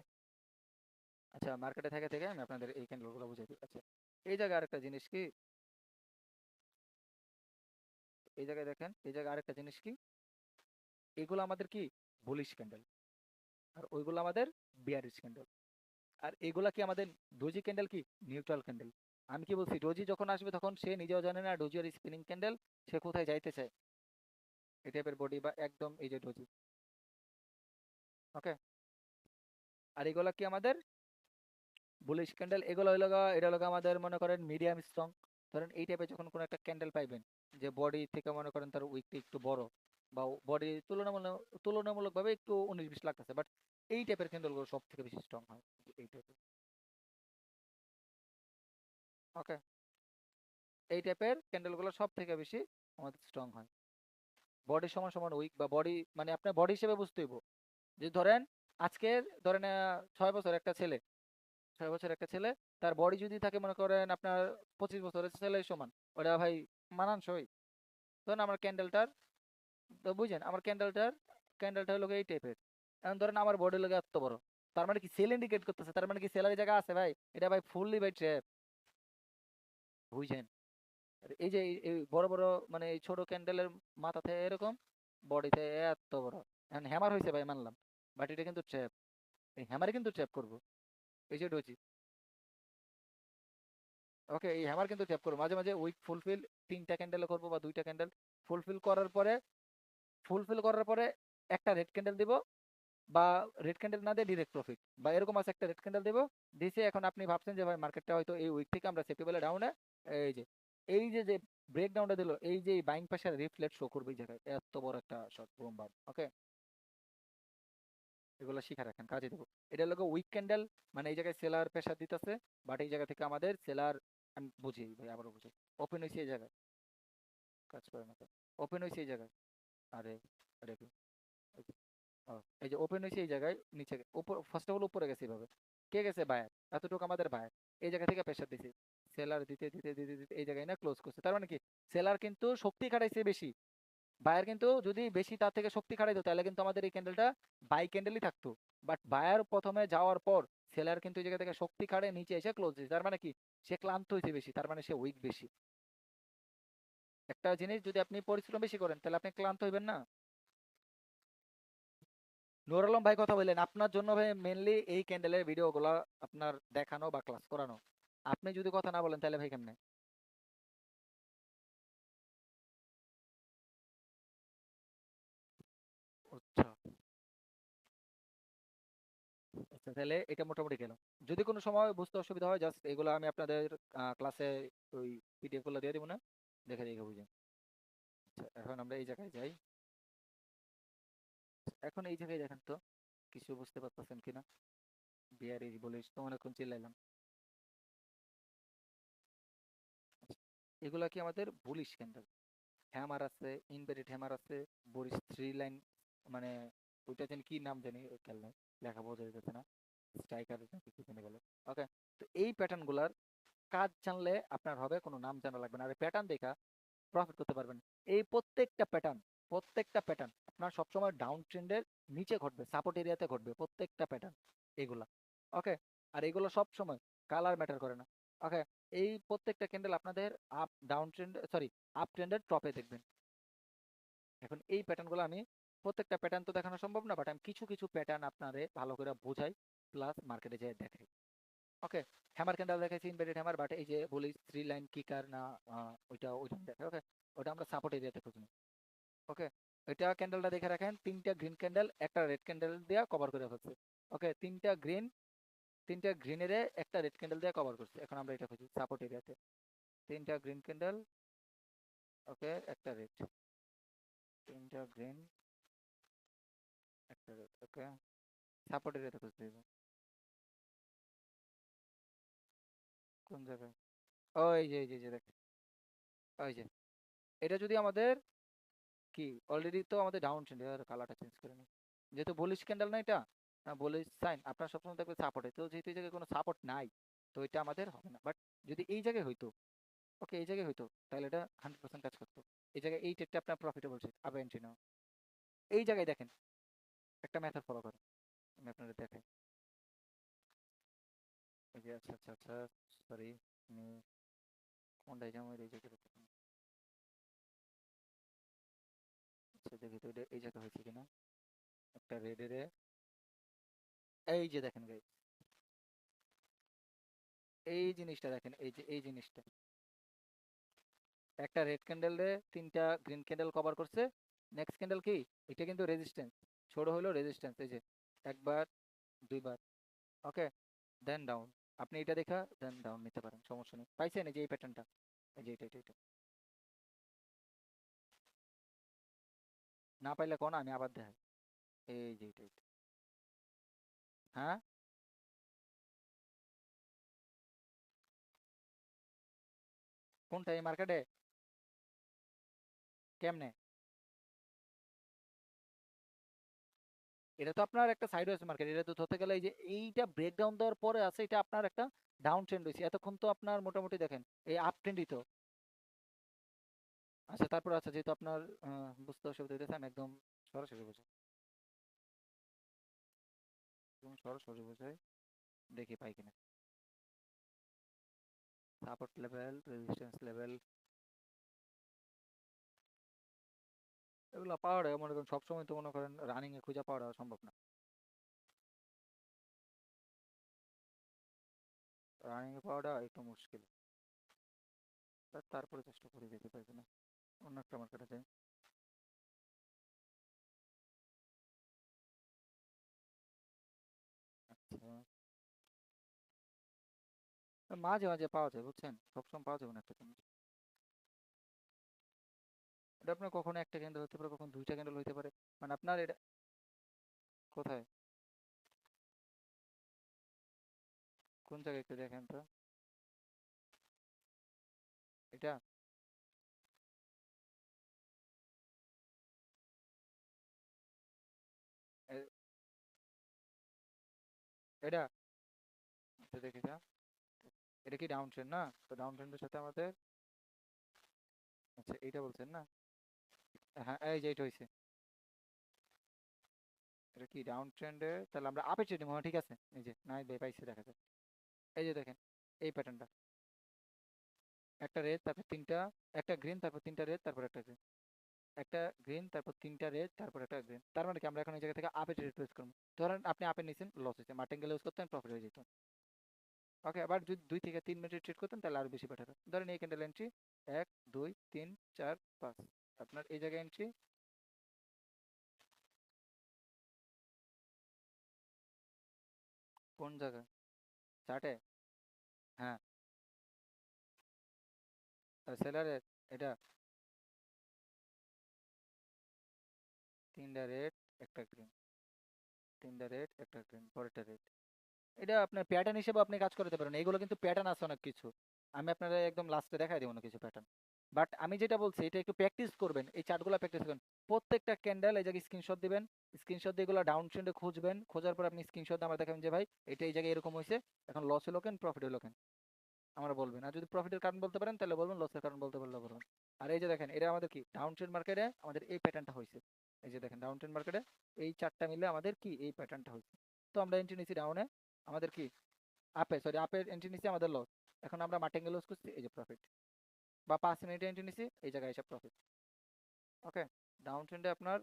আচ্ছা মার্কেটে থেকে থেকে আমি আপনাদের এই ক্যান্ডেলগুলো বুঝাই দিই। আচ্ছা এই জায়গায় আরেকটা জিনিস কি, এই জায়গায় দেখেন, এই জায়গায় আরেকটা জিনিস কি, এগুলো আমাদের কি বুলিশ ক্যান্ডেল, আর ওইগুলো আমাদের বিয়ারিশ ক্যান্ডেল। আর এগুলা কি আমাদের ডোজি ক্যান্ডেল কি নিউট্রাল ক্যান্ডেল। আমি কি বলছি, ডোজি যখন আসবে তখন সে নিজেও জানে না ডোজি আর স্পিনিং ক্যান্ডেল সে কোথায় যাইতে চায়, এই টাইপের বডি বা একদম এই যে ডোজি। ওকে, আর এগুলা কি আমাদের বুলিশ ক্যান্ডেল, এগুলো হইলো এটা হলো আমাদের মনে করেন মিডিয়াম স্ট্রং। ধরেন এই টাইপের যখন কোনো একটা ক্যান্ডেল পাইবেন, যে বডি থেকে মনে করেন তার উইকটা একটু বড়, বা বডি তুলনামূলক ভাবে একটু 19-20 লাগতেছে, বাট এই টাইপের ক্যান্ডেল গুলো সব থেকে বেশি স্ট্রং হয়, এই টাইপের। ওকে, এই টাইপের ক্যান্ডেল গুলো সব থেকে বেশি আমাদের স্ট্রং হয়। বডি সমান সমান উইক, বা বডি মানে আপনার বডি হিসেবে বুঝতে হইব। যে ধরেন আজকের ধরেন 6 বছর একটা ছেলে, 6 বছর একটা ছেলে, তার বডি যদি থাকে মনে করেন আপনার 25 বছরের ছেলের সমান, ওটা ভাই মানানসই। ধরেন আমার ক্যান্ডেলটার, তো বুঝেন আমার ক্যান্ডেলটা হলো এই টাইপের। এখন ধরেন আমার বডি লাগে এত বড়, তার মানে কি সেল ইন্ডিকেট করতেছে, তার মানে কি সেলারি জায়গা আছে ভাই, এটা ভাই ফুললি ভাই ট্র্যাপ, বুঝছেন। আর এই যে এই বড় বড় মানে এই ছোট ক্যান্ডেলের মাথাতে এরকম, বডিতে এত বড়, এখন হ্যামার হয়েছে ভাই মানলাম, বাট এটা কিন্তু ট্র্যাপ, এই হ্যামারে কিন্তু ট্র্যাপ করবো, এই যে ডোজি। ওকে, এই হ্যামার কিন্তু ট্যাপ করবো মাঝে মাঝে উইক ফুলফিল, 3টা ক্যান্ডেল করবো বা 2টা ক্যান্ডেল ফুলফিল করার পরে, ফুলফিল করার পরে একটা রেড ক্যান্ডেল দিব, বা রেড ক্যান্ডেল না দিয়ে ডিরেক্ট প্রফিট, বা এরকম আছে একটা রেড ক্যান্ডেল দিব দিছে। এখন আপনি ভাবছেন যে ভাই মার্কেটটা হয়তো এই উইক থেকে আমরা সেপ্টেম্বরে ডাউনে, এই যে এই যে যে ব্রেক ডাউনটা দিল, এই যে বাইং প্রেসার রিফ্লেক্ট শো করবে এই জায়গায়, এত বড় একটা শর্ট বোম বার। ওকে, এগুলো শিখা রাখেন, কাজে দেবো। এটা লোক উইক ক্যান্ডেল, মানে এই জায়গায় সেলার প্রেসার দিতেছে, বাট এই জায়গা থেকে আমাদের সেলার, আমি বুঝি ভাই আবারও বুঝি, ওপেন হয়েছে এই জায়গায়, কাজ করে না তো, ওপেন হয়েছে এই জায়গায়, আরে এটা কি, এই যে, ও, এই যে ওপেন হয়েছে এই জায়গায়, নিচে উপর, ফার্স্ট অফ অল উপরে গেছে এইভাবে, কে গেছে বায়ার, এতটুকু আমাদের বায়ার, এই জায়গা থেকে প্রেসার দিছে, সেলার দিতে দিতে দিতে দিতে এই জায়গায় না ক্লোজ করছে, তার মানে কি সেলার কিন্তু শক্তি খাটাইছে বেশি, বায়ার কিন্তু যদি বেশি তার থেকে শক্তি খাটাইতো তাহলে কিন্তু আমাদের এই ক্যান্ডেলটা বাই ক্যান্ডেলই থাকতো, বাট বায়ার প্রথমে যাওয়ার পর সেলার কিন্তু এই জায়গা থেকে শক্তি খাটে নিচে এসে ক্লোজ দিয়েছে, তার মানে কি সে ক্লান্ত হয়েছে বেশি, তার মানে সে উইক বেশি। একটা জিনিস যদি আপনি পরিশ্রম বেশি করেন তাহলে আপনি ক্লান্ত হইবেন না। নুর আলম ভাই কথা বললেন, আপনার জন্য ভাই মেনলি এই ক্যান্ডেলের ভিডিওগুলো আপনার দেখানো বা ক্লাস করানো, আপনি যদি কথা না বলেন তাহলে ভাই কেমনে? আচ্ছা, আচ্ছা তাহলে এটা মোটামুটি গেল। যদি কোনো সময় বুঝতে অসুবিধা হয় জাস্ট এগুলো আমি আপনাদের ক্লাসে ওই পিডিএফ গুলো দিয়ে দিব না, দেখে দেখে বুঝেন। আচ্ছা এখন আমরা এই জায়গায় যাই, এখন এই জায়গায় দেখেন তো কিছু বুঝতে পারতেছেন কিনা, বিয়ারিশ বলিস তো অনেকক্ষণ চিল্লাইলাম। আচ্ছা, এগুলা কি আমাদের বুলিশ ক্যান্ডেল, হ্যামার আছে, ইনভার্টেড হ্যামার আছে, বরিস থ্রি লাইন, মানে ওইটা জানি কি নাম জানি, ওই খেয়াল নাই, লেখা বোঝা যাচ্ছে না, স্ট্রাইকার নাকি কি জানি বলে। ওকে, তো এই প্যাটার্ন গুলার কাজ জানলে আপনার হবে, কোনো নাম জানা লাগবে না, আর প্যাটার্ন দেখা প্রফিট করতে পারবেন। এই প্রত্যেকটা প্যাটার্ন আপনার সবসময় ডাউন ট্রেন্ডের নিচে ঘটবে, সাপোর্ট এরিয়াতে ঘটবে প্রত্যেকটা প্যাটার্ন এগুলা। ওকে, আর এগুলো সব সময় কালার ম্যাটার করে না। ওকে, এই প্রত্যেকটা ক্যান্ডেল আপনাদের up down trend, sorry, up ট্রেন্ডের টপে দেখবেন। এখন এই প্যাটার্নগুলো আমি, প্রত্যেকটা প্যাটার্ন তো দেখানো সম্ভব না, বাট আমি কিছু কিছু প্যাটার্ন আপনারে ভালো করে বোঝাই, প্লাস মার্কেটে যেয়ে দেখাই। ওকে, হ্যামার ক্যান্ডেল দেখাইছি, ইনভার্টেড হ্যামার, বাট এই যে বলি থ্রি লাইন কিকার না, ওইটা ওইটা দেখে। ওকে, ওটা আমরা সাপোর্ট এরিয়াতে খুঁজবো। ওকে, এটা ক্যান্ডেলটা দেখে রাখেন, তিনটা গ্রিন ক্যান্ডেল একটা রেড ক্যান্ডেল দিয়ে কভার করে ফেলছে। ওকে, তিনটা গ্রিনের একটা রেড ক্যান্ডেল দিয়ে কভার করছে, এখন আমরা এটা খুঁজি সাপোর্ট এরিয়াতে, তিনটা গ্রিন ক্যান্ডেল, ওকে একটা রেড, তিনটা গ্রিন একটা রেড, ওকে সাপোর্ট এরিয়াতে খুঁজতে হবে। কোন জায়গায়? ওই যে, এই যে দেখ, ওই যে, এটা যদি আমাদের কি অলরেডি তো আমাদের ডাউন ট্রেন্ড, এর কালারটা চেঞ্জ করে নি, যেহেতু বুলিশ ক্যান্ডেল না এটা, বুলিশ সাইন আপনার সবসময় দেখবে সাপোর্টে, তো যেহেতু এই জায়গায় কোনো সাপোর্ট নাই, তো এটা আমাদের হবে না, বাট যদি এই জায়গায় হইতো, ওকে এই জায়গায় হইতো, তাহলে এটা 100% কাজ করতো। এই জায়গায় এই ট্রেডটা আপনার প্রফিটেবল ছিল, আবার এন্ট্রি নাও। এই জায়গায় দেখেন, একটা মেথড ফলো করেন, আমি আপনাদের দেখাই। এই যে আচ্ছা আচ্ছা আচ্ছা, সরি, আমি কোনটায় যাবো, এই জায়গায় দেখুন। আচ্ছা দেখি তো এটা এই জায়গায় হয়েছে কিনা, একটা রেডের, এই যে দেখেন গাইস, এই জিনিসটা দেখেন, এই যে এই জিনিসটা, একটা রেড ক্যান্ডেল রে তিনটা গ্রিন ক্যান্ডেল কভার করছে, নেক্সট ক্যান্ডেল কি, এটা কিন্তু রেজিস্ট্যান্স, ছোট হলো রেজিস্ট্যান্স, এই যে একবার, দুইবার, ওকে দেন ডাউন, আপনি এটা দেখা দেন ডাউন নিতে পারেন, সমস্যা নেই, পাইছেন এই যে এই প্যাটার্নটা, এই যে এটা না পাইলে কোন আমি আবার দেখাই, এই যে এটা, হ্যাঁ, কোনটা এই মার্কেটে, কেমনে? এটা তো আপনার একটা সাইড ওয়েজ মার্কেট, এটা তো ধরতে গেলে এই যে এইটা ব্রেকডাউন দেওয়ার পরে আছে, এটা আপনার একটা ডাউন ট্রেন্ড হয়েছে, এতক্ষণ তো আপনার মোটামুটি দেখেন এই আপ ট্রেন্ডই তো। আচ্ছা তারপর, আচ্ছা যেহেতু আপনার বুঝতে অসুবিধা হইতেছে, আমি একদম সরাসরি বুঝাই, একদম সরাসরি বুঝাই, দেখি পাই কিনা। সাপোর্ট লেভেল, রেজিস্ট্যান্স লেভেল, এগুলো পাওয়াটা মনে করেন সবসময় তো মনে করেন রানিং এ খুঁজে পাওয়াটা সম্ভব না, রানিং এ পাওয়াটা একটু মুশকিল, তারপরে চেষ্টা করি দেখি পাই কিনা, অন্য একটা মার্কেটে যাই। আচ্ছা, মাঝে মাঝে পাওয়া যায় বুঝছেন, সবসময় পাওয়া যাবে না একটা জিনিস, এটা আপনার কখনো একটা ক্যান্ডেল হতে পারে, কখনো দুইটা ক্যান্ডেল হতে পারে, মানে আপনার এটা কোথায়, কোন জায়গায় একটু দেখেন তো, এটা এ- এটা এটা দেখি যা, এটা কি ডাউন ট্রেন্ড না? তো ডাউন ট্রেন্ডের সাথে আমাদের, আচ্ছা এইটা বলছেন না? হ্যাঁ এই যে এটা হয়েছে, এটা কি ডাউন ট্রেন্ডে, তাহলে আমরা আপে ট্রেডিং, হ্যাঁ ঠিক আছে, এই যে নাই ভাই পাইছে, দেখা যায়। এই যে দেখেন এই প্যাটার্নটা, একটা রেড তারপর তিনটা, একটা গ্রিন তারপর তিনটা রেড তারপর একটা গ্রিন, একটা গ্রিন তারপর তিনটা রেড তারপর একটা গ্রিন। তার মানে কি আমরা এখন এই জায়গা থেকে আপে ট্রেড প্লেস করবো। ধরেন আপনি আপে নিছেন, লস হয়েছে, মার্টিঙ্গেল ইউজ করতেন, প্রফিট হয়ে যেত। ওকে, আবার যদি 2 থেকে 3 মিনিট ট্রেড করতেন তাহলে আরো বেশি বেটার হয়। ধরেন এই ক্যান্ডেল এন্ট্রি 1 2 3 4 5, আপনার এই জায়গায় এন্ট্রি কোন জায়গায়, চার্টে? হ্যাঁ, সেলারের, এটা তিনটা রেড একটা গ্রিন, তিনটা রেড একটা গ্রিন, পরেরটা রেড। এটা আপনার প্যাটার্ন হিসেবে আপনি কাজ করতে পারেন, এগুলো কিন্তু প্যাটার্ন আছে অনেক কিছু। আমি আপনারা একদম লাস্টে দেখাই দেবো না কিছু প্যাটার্ন। বাট আমি যেটা বলছি এটা একটু প্র্যাকটিস করবেন, এই চার্টগুলো প্র্যাকটিস করবেন। প্রত্যেকটা ক্যান্ডেল এই জায়গায় স্ক্রিনশট দিবেন, স্ক্রিনশট দিয়ে এগুলো ডাউন ট্রেন্ডে খুঁজবেন, খোঁজার পর আপনি স্ক্রিনশট আমার দেখাবেন যে ভাই এটা এই জায়গায় এরকম হয়েছে, এখন লস হলো কেন, প্রফিট হলো কেন, আমরা বলবেন। আর যদি প্রফিটের কারণ বলতে পারেন তাহলে বলবেন, লসের কারণ বলতে পারলে বলবেন। আর এই যে দেখেন এটা আমাদের কি ডাউন ট্রেন্ড মার্কেটে আমাদের এই প্যাটার্নটা হয়েছে। এই যে দেখেন ডাউন ট্রেন্ড মার্কেটে এই চারটা মিলে আমাদের কি এই প্যাটার্নটা হয়েছে। তো আমরা এন্ট্রি নিচ্ছি ডাউনে, আমাদের কি আপে, সরি আপের এন্ট্রি নিচ্ছি, আমাদের লস। এখন আমরা মার্টিঙ্গেল ইউজ করছি, এই যে প্রফিট। বা 5 মিনিটে এন্ট্রি নিচ্ছি, এই জায়গায় এসে প্রফিট। ওকে, ডাউন ট্রেন্ডে আপনার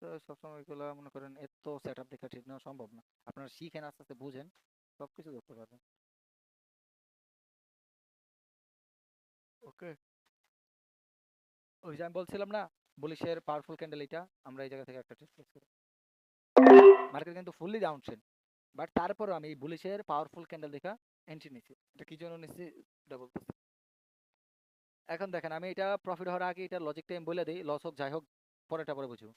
তো সবসময় এগুলো মনে করেন এত সেট আপ দেখা ঠিক নেওয়া সম্ভব না, আপনারা শিখেন আস্তে আস্তে বুঝেন, সবকিছু করতে পারবেন। ওকে, ওই যে আমি বলছিলাম না বুলিশের পাওয়ারফুল ক্যান্ডেল, এটা আমরা এই জায়গা থেকে একটা ট্রেড করি। মার্কেট কিন্তু ফুললি ডাউন ট্রেন্ড, বাট তারপরও আমি এই বুলিশের পাওয়ারফুল ক্যান্ডেল দেখা এন্ট্রি নিছি। এটা কি জন্য নিছি এটা বলতেছি। এখন দেখেন আমি এটা প্রফিট হওয়ার আগে এটা লজিকটা আমি বলে দিই, লস হোক যাই হোক পরেরটা পরে বুঝবো।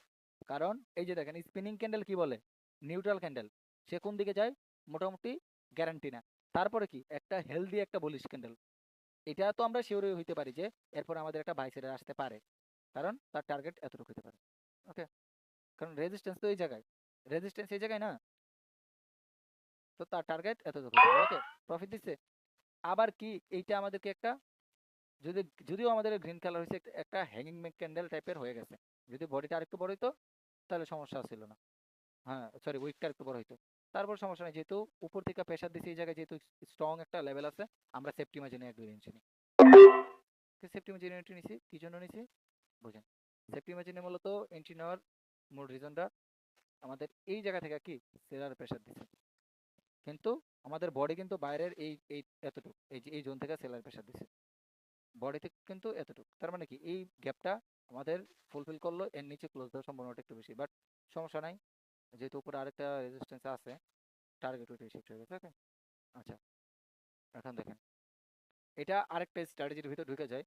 কারণ এই যে দেখেন স্পিনিং ক্যান্ডেল কি বলে, নিউট্রাল ক্যান্ডেল, সে কোন দিকে যায় মোটামুটি গ্যারান্টি না। তারপরে কি একটা হেলদি একটা বুলিশ ক্যান্ডেল, এটা তো আমরা শিওরই হইতে পারি যে এরপর আমাদের একটা বাই সাইডে আসতে পারে, কারণ তার টার্গেট এতটুকু হতে পারে। ওকে, কারণ রেজিস্ট্যান্স তো এই জায়গায়, রেজিস্ট্যান্স এই জায়গায় না, তো তার টার্গেট এতটুকু হতে পারে। ওকে, প্রফিট দিচ্ছে। আবার কি এইটা আমাদেরকে একটা, যদি, যদিও আমাদের গ্রিন কালার হয়েছে একটা হ্যাঙ্গিং ক্যান্ডেল টাইপের হয়ে গেছে, যদি বডিটা আরেকটু বড় হইতো তাহলে সমস্যা ছিল না। হ্যাঁ সরি, উইকটা একটু বড় হইতো, তারপর সমস্যা নেই, যেহেতু উপর থেকে প্রেশার দিচ্ছে এই জায়গায়, যেহেতু স্ট্রং একটা লেভেল আছে, আমরা সেফটি মার্জিনে এক দুই ইঞ্চি নিই। সেফটি মার্জিনে এন্ট্রি নিছি, কি জন্য নিছি বুঝেন। সেফটি মার্জিনে মূলত এন্ট্রি নেওয়ার মূল রিজনটা আমাদের এই জায়গা থেকে কি সেলার প্রেশার দিচ্ছে, কিন্তু আমাদের বডি কিন্তু বাইরের এই এই এতটুকু, এই যে এই জোন থেকে সেলার প্রেশার দিচ্ছে, বডি থেকে কিন্তু এতটুকু। তার মানে কি এই গ্যাপটা আমাদের ফুলফিল করলো, এর নিচে ক্লোজ দেওয়ার সম্ভাবনাটা একটু বেশি, বাট সমস্যা নাই, যেহেতু উপরে আরেকটা রেজিস্ট্যান্স আছে, টার্গেট ওইটাই শিফট হয়ে গেছে। ওকে, আচ্ছা এখন দেখেন এটা আরেকটা স্ট্র্যাটেজির ভিতর ঢুকে যায়,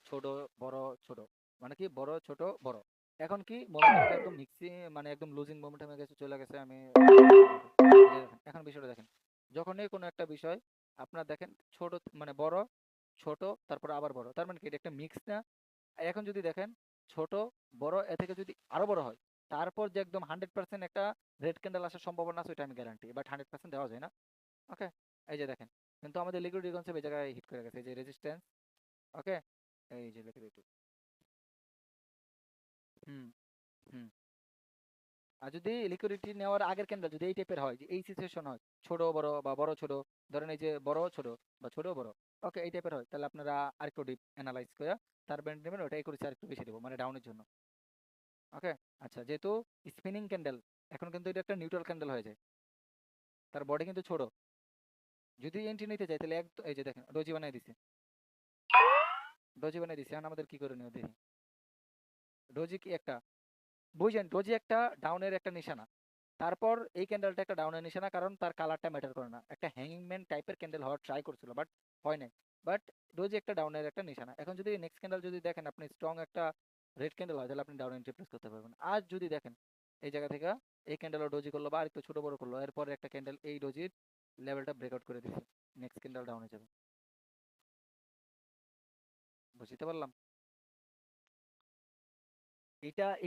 ছোট বড় ছোট, মানে কি বড় ছোট বড়। এখন কি মোমেন্টামটা একদম মিক্সি, মানে একদম লুজিং মোমেন্টামে গেছে, চলে গেছে। আমি এই যে দেখেন এখন বিষয়টা দেখেন, যখনই কোনো একটা বিষয় আপনার দেখেন ছোট মানে বড়, ছোট, তারপর আবার বড়, তার মানে কি এটা একটা মিক্স না। এখন যদি দেখেন ছোট বড় এ থেকে যদি আরো বড় হয়, তারপর যে একদম 100% একটা রেড ক্যান্ডেল আসার সম্ভাবনা আছে, ওইটা আমি গ্যারান্টি, বাট 100% দেওয়া যায় না। ওকে, এই যে দেখেন কিন্তু আমাদের লিকুইডিটি কনসেপ্ট এই জায়গায় হিট করে গেছে, এই যে রেজিস্ট্যান্স। ওকে, এই যে লিকুইডিটি। হুম, হুম। আর যদি লিকুইডিটি নেওয়ার আগের ক্যান্ডেল যদি এই টাইপের হয়, যে এই সিচুয়েশন হয়, ছোট বড় বা বড় ছোট, ধরেন এই যে বড় ছোট বা ছোট বড়, ওকে এই টাইপের হয়, তাহলে আপনারা আরেকটু ডিপ অ্যানালাইজ করে তার ব্যান্ড নেবেন, ওটাই করেছে আরেকটু বেশি দেবো, মানে ডাউনের জন্য। ওকে, আচ্ছা যেহেতু স্পিনিং ক্যান্ডেল, এখন কিন্তু এটা একটা নিউট্রাল ক্যান্ডেল হয়ে যায়, তার বডি কিন্তু ছোট, যদি এন্ট্রি নিতে চাই তাহলে এক, এই যে দেখেন ডোজি বানাই দিছে, ডোজি বানাই দিছে, এখন আমাদের কি করে নিও দেখি। ডোজি কি একটা, বুঝছেন ডোজি একটা ডাউনের একটা নিশানা, তারপর এই ক্যান্ডেলটা একটা ডাউনের নিশানা, কারণ তার কালারটা ম্যাটার করে না, একটা হ্যাঙ্গিং ম্যান টাইপের ক্যান্ডেল হওয়ার ট্রাই করছিল, বাট হয় নাই। বাট ডোজি একটা ডাউনের একটা নিশানা, এখন যদি নেক্সট ক্যান্ডেল যদি দেখেন আপনি স্ট্রং একটা রেড ক্যান্ডেল হয়, তাহলে আপনি ডাউন এন্ট্রি প্রেস করতে পারবেন। আর যদি দেখেন এই জায়গা থেকে এই ক্যান্ডেলও ডোজি করলো বা আরেকটু ছোট বড় করলো, এরপরে একটা ক্যান্ডেল এই ডোজির লেভেলটা ব্রেকআউট করে দিচ্ছে, নেক্সট ক্যান্ডেল ডাউনে যাবে। বুঝতে পারলাম?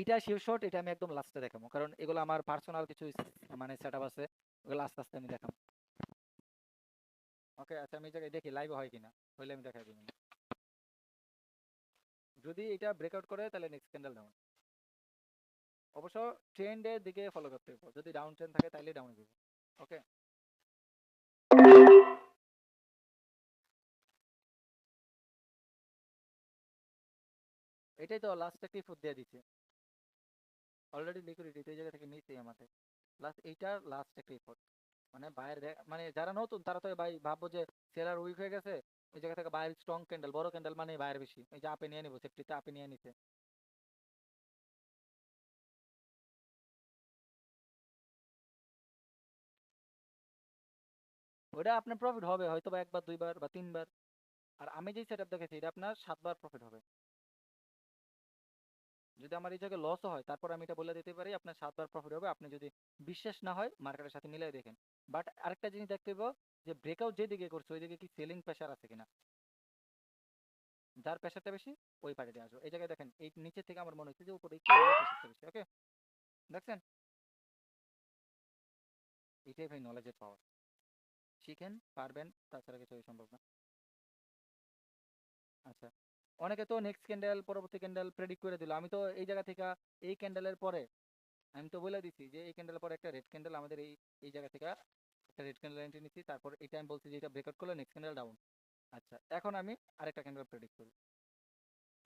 এটা শিওর শট, এটা আমি একদম লাস্টে দেখাবো, কারণ এগুলো আমার পার্সোনাল কিছু মানে সেটআপ আছে, ওগুলো আস্তে আস্তে আমি দেখাবো। ওকে, আচ্ছা আমি এই জায়গায় দেখি লাইভ হয় কিনা, হইলে আমি দেখাই দিই। যদি এটা ব্রেকআউট করে তাহলে নেক্সট ক্যান্ডেল ডাউন। অবশ্য ট্রেন্ডের দিকে ফলো করতে হবে, যদি ডাউন ট্রেন্ড থাকে তাহলে ডাউন যাবে। ওকে, এটাই তো লাস্ট একটি ফুট দিয়ে দিচ্ছে, অলরেডি লিকুইডিটি এই জায়গা থেকে নিচেই আমাদের লাস্ট, এইটা লাস্ট একটা ইফোর্ট। মানে বাইরে মানে যারা নতুন তারা তো ভাই ভাববো যে সেলার উইক হয়ে গেছে, এই জায়গা থেকে বাইরে স্ট্রং ক্যান্ডেল, বড় ক্যান্ডেল মানে বাইরে বেশি, এই যে আপে নিয়ে নিবো, সেফটিতে আপে নিয়ে নিছে। ওটা আপনার প্রফিট হবে হয়তো বা একবার দুইবার বা তিনবার, আর আমি যেই সেটআপ দেখেছি এটা আপনার 7 বার প্রফিট হবে। যদি আমার এই জায়গায় লসও হয় তারপর আমি এটা বলে দিতে পারি আপনার 7 বার প্রফিট হবে, আপনি যদি বিশ্বাস না হয় মার্কেটের সাথে মিলাই দেখেন। বাট আরেকটা জিনিস দেখতে হবে যে ব্রেকআউট যেদিকে করছে ওই দিকে কি সেলিং প্রেশার আছে কিনা, যার প্রেশারটা বেশি ওই পার্টিতে আসবে। এই জায়গায় দেখেন এই নিচে থেকে আমার মনে হচ্ছে যে উপরে একটু প্রেশারটা বেশি। ওকে, দেখছেন? এটাই ভাই নলেজের পাওয়ার, শিখেন পারবেন, তাছাড়া কিছু সম্ভব না। আচ্ছা, অনেকে তো নেক্সট ক্যান্ডেল পরবর্তী ক্যান্ডেল প্রেডিক্ট করে দিল, আমি তো এই জায়গা থেকে এই ক্যান্ডেলের পরে আমি তো বলে দিছি যে এই ক্যান্ডেলের পরে একটা রেড ক্যান্ডেল আমাদের এই এই জায়গা থেকে একটা রেড ক্যান্ডেল এন্ট্রি নিচ্ছি, তারপর এটা আমি বলছি যে এটা ব্রেকআউট করলে নেক্সট ক্যান্ডেল ডাউন। আচ্ছা, এখন আমি আরেকটা ক্যান্ডেল প্রেডিক্ট করি,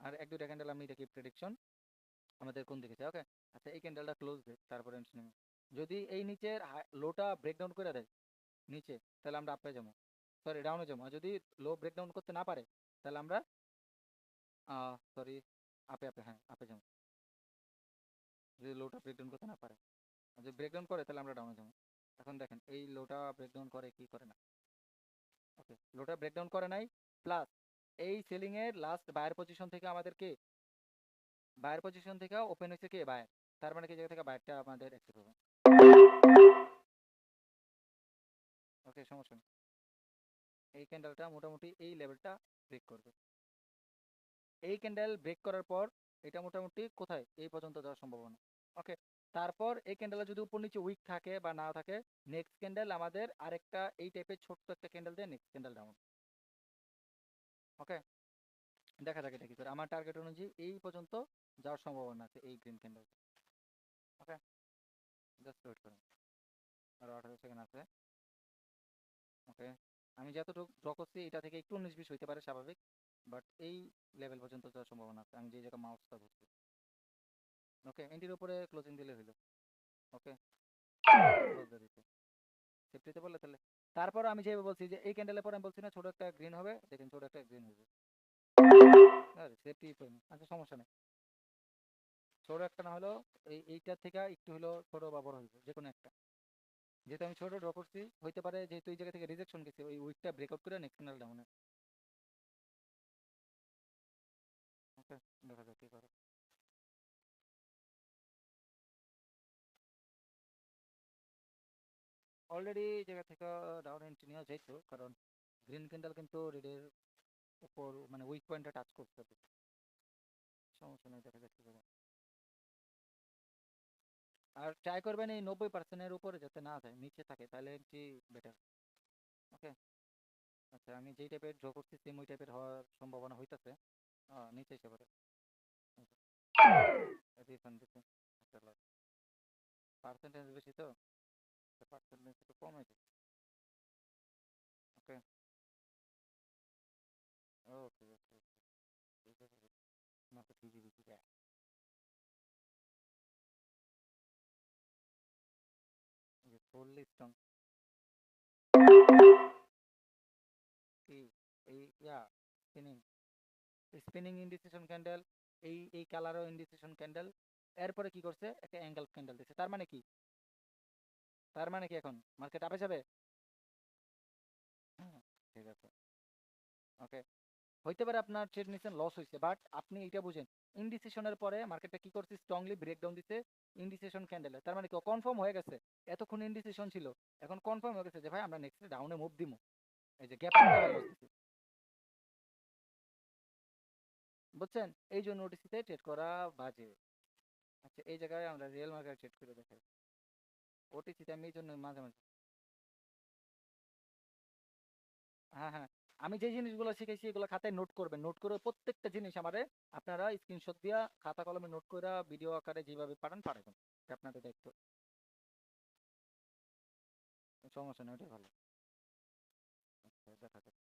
আর এক দুইটা ক্যান্ডেল আমি দেখি প্রেডিকশন আমাদের কোন দিকে যায়। ওকে, আচ্ছা এই ক্যান্ডেলটা ক্লোজ দেয়, তারপরে entry নেব। যদি এই নিচের লোটা ব্রেকডাউন করে দেয় নিচে, তাহলে আমরা আপে যাবো, সরি ডাউনে যাবো। আর যদি লো ব্রেকডাউন করতে না পারে তাহলে আমরা সরি আপে আপে হ্যাঁ আপে যাবো, যদি লোটা ব্রেকডাউন করতে না পারে। আর যদি ব্রেকডাউন করে তাহলে আমরা ডাউনে যাবো। এখন দেখেন এই লোটা ব্রেকডাউন করে কি করে না। ওকে, লোটা ব্রেকডাউন করে নাই, প্লাস এই সেলিং এর লাস্ট বায়ার পজিশন থেকে আমাদেরকে বায়ার পজিশন থেকে ওপেন হয়েছে কে বায়ার, তার মানে কি জায়গা থেকে বায়ারটা আমাদের অ্যাক্টিভ হবে। ওকে, সমস্যা নেই, এই ক্যান্ডেলটা মোটামুটি এই লেভেলটা ব্রেক করবে। এই ক্যান্ডেল ব্রেক করার পর এটা মোটামুটি কোথায় এই পর্যন্ত যাওয়ার সম্ভাবনা। ওকে, তারপর এই ক্যান্ডেলে যদি উপর নিচে উইক থাকে বা না থাকে, নেক্সট ক্যান্ডেল আমাদের আরেকটা এই টাইপের ছোট্ট একটা ক্যান্ডেল দিয়ে নেক্সট ক্যান্ডেল ডাউন। ওকে, দেখা যাক এটা কি করে, আমার টার্গেট অনুযায়ী এই পর্যন্ত যাওয়ার সম্ভাবনা আছে এই গ্রিন ক্যান্ডেল। ওকে, জাস্ট ওয়েট করুন, আরো 18 সেকেন্ড আছে। ওকে, আমি যতটুকু ড্র করছি এটা থেকে একটু 19-20 হইতে পারে স্বাভাবিক, বাট এই লেভেল পর্যন্ত যাওয়ার সম্ভাবনা আছে আমি যে জায়গায় মাউসটা ধরছি। ওকে, এন্টির উপরে ক্লোজিং দিলে হইলো। ওকে, ক্লোজ দিয়ে দিতে সেফটিতে বললে তাহলে, তারপর আমি যেভাবে বলছি যে এই ক্যান্ডেলের পর আমি বলছি না ছোট একটা গ্রিন হবে, দেখেন ছোট একটা গ্রিন হবে। আরে সেফটি, আচ্ছা সমস্যা নেই, ছোট একটা না হলেও এইটার থেকে একটু হলেও ছোট বা বড় হইবে যে কোনো একটা। যেহেতু আমি ছোট ড্র করছি হইতে পারে যেহেতু এই জায়গা থেকে রিজেকশন গেছে, ওই উইকটা ব্রেকআউট করে নেক্সট ক্যান্ডেল ডাউনে। ওকে, দেখা যাক কি করে। অলরেডি এই জায়গা থেকে ডাউন এন্ট্রি নেওয়া যাইতো, কারণ গ্রিন ক্যান্ডেল কিন্তু রেডের উপর মানে উইক পয়েন্টটা টাচ করতে হবে। সমস্যা নেই, দেখা যাক কি করে। আর ট্রাই করবেন এই 90%-এর উপরে যাতে না যায়, নিচে থাকে, তাহলে এন্ট্রি বেটার। ওকে, আচ্ছা আমি যেই টাইপের ড্র করছি সেম ওই টাইপের হওয়ার সম্ভাবনা হইতাছে। নিচে এসে পড়ে রিফান্ড দিতে, পার্সেন্টেজ বেশি তো, পার্সেন্টেজ একটু কমে দিচ্ছে। ওকে, ওকে, ওকে, ঠিক আছে, মাত্র 3 GB দেয়, ফুললি স্ট্রং। কি এই ইয়া স্পিনিং, স্পিনিং ইন্ডিসিশন ক্যান্ডেল, এই কালারও ইন্ডিসিশন ক্যান্ডেল, এরপরে কি করছে একটা অ্যাঙ্গেল ক্যান্ডেল দিচ্ছে, তার মানে কি, তার মানে কি এখন মার্কেট আপে যাবে। হ্যাঁ, ঠিক আছে। ওকে, হইতে পারে আপনার ট্রেড নিছেন লস হইছে, বাট আপনি এটা বুঝেন ইনডিসিশনের পরে মার্কেটটা কি করছে, স্ট্রংলি ব্রেকডাউন দিছে ইনডিসিশন ক্যান্ডেলে। তার মানে কি কনফার্ম হয়ে গেছে, এতক্ষণ ইনডিসিশন ছিল, এখন কনফার্ম হয়ে গেছে যে ভাই আমরা নেক্সট ডাউনে মুভ দিমু। এই যে গ্যাপ আপ লস দিছি, বুঝছেন? এই জন্য ওটিসিতে ট্রেড করা বাজে। আচ্ছা এই জায়গায় আমরা রিয়েল মার্কেট ট্রেড করে দেখাই। ওটিসিতে আমি এই জন্য মাঝে মাঝে, হ্যাঁ হ্যাঁ, আমি যে জিনিসগুলো শিখেছি এগুলো খাতায় নোট করবেন, নোট করে প্রত্যেকটা জিনিস আমারে আপনারা স্ক্রিনশট দিয়া খাতা কলমে নোট করে ভিডিও আকারে যেভাবে পারেন পাঠাবেন, এটা আপনাদের দায়িত্ব। সমস্যা নেই, ওটাই ভালো। আচ্ছা দেখা যাক।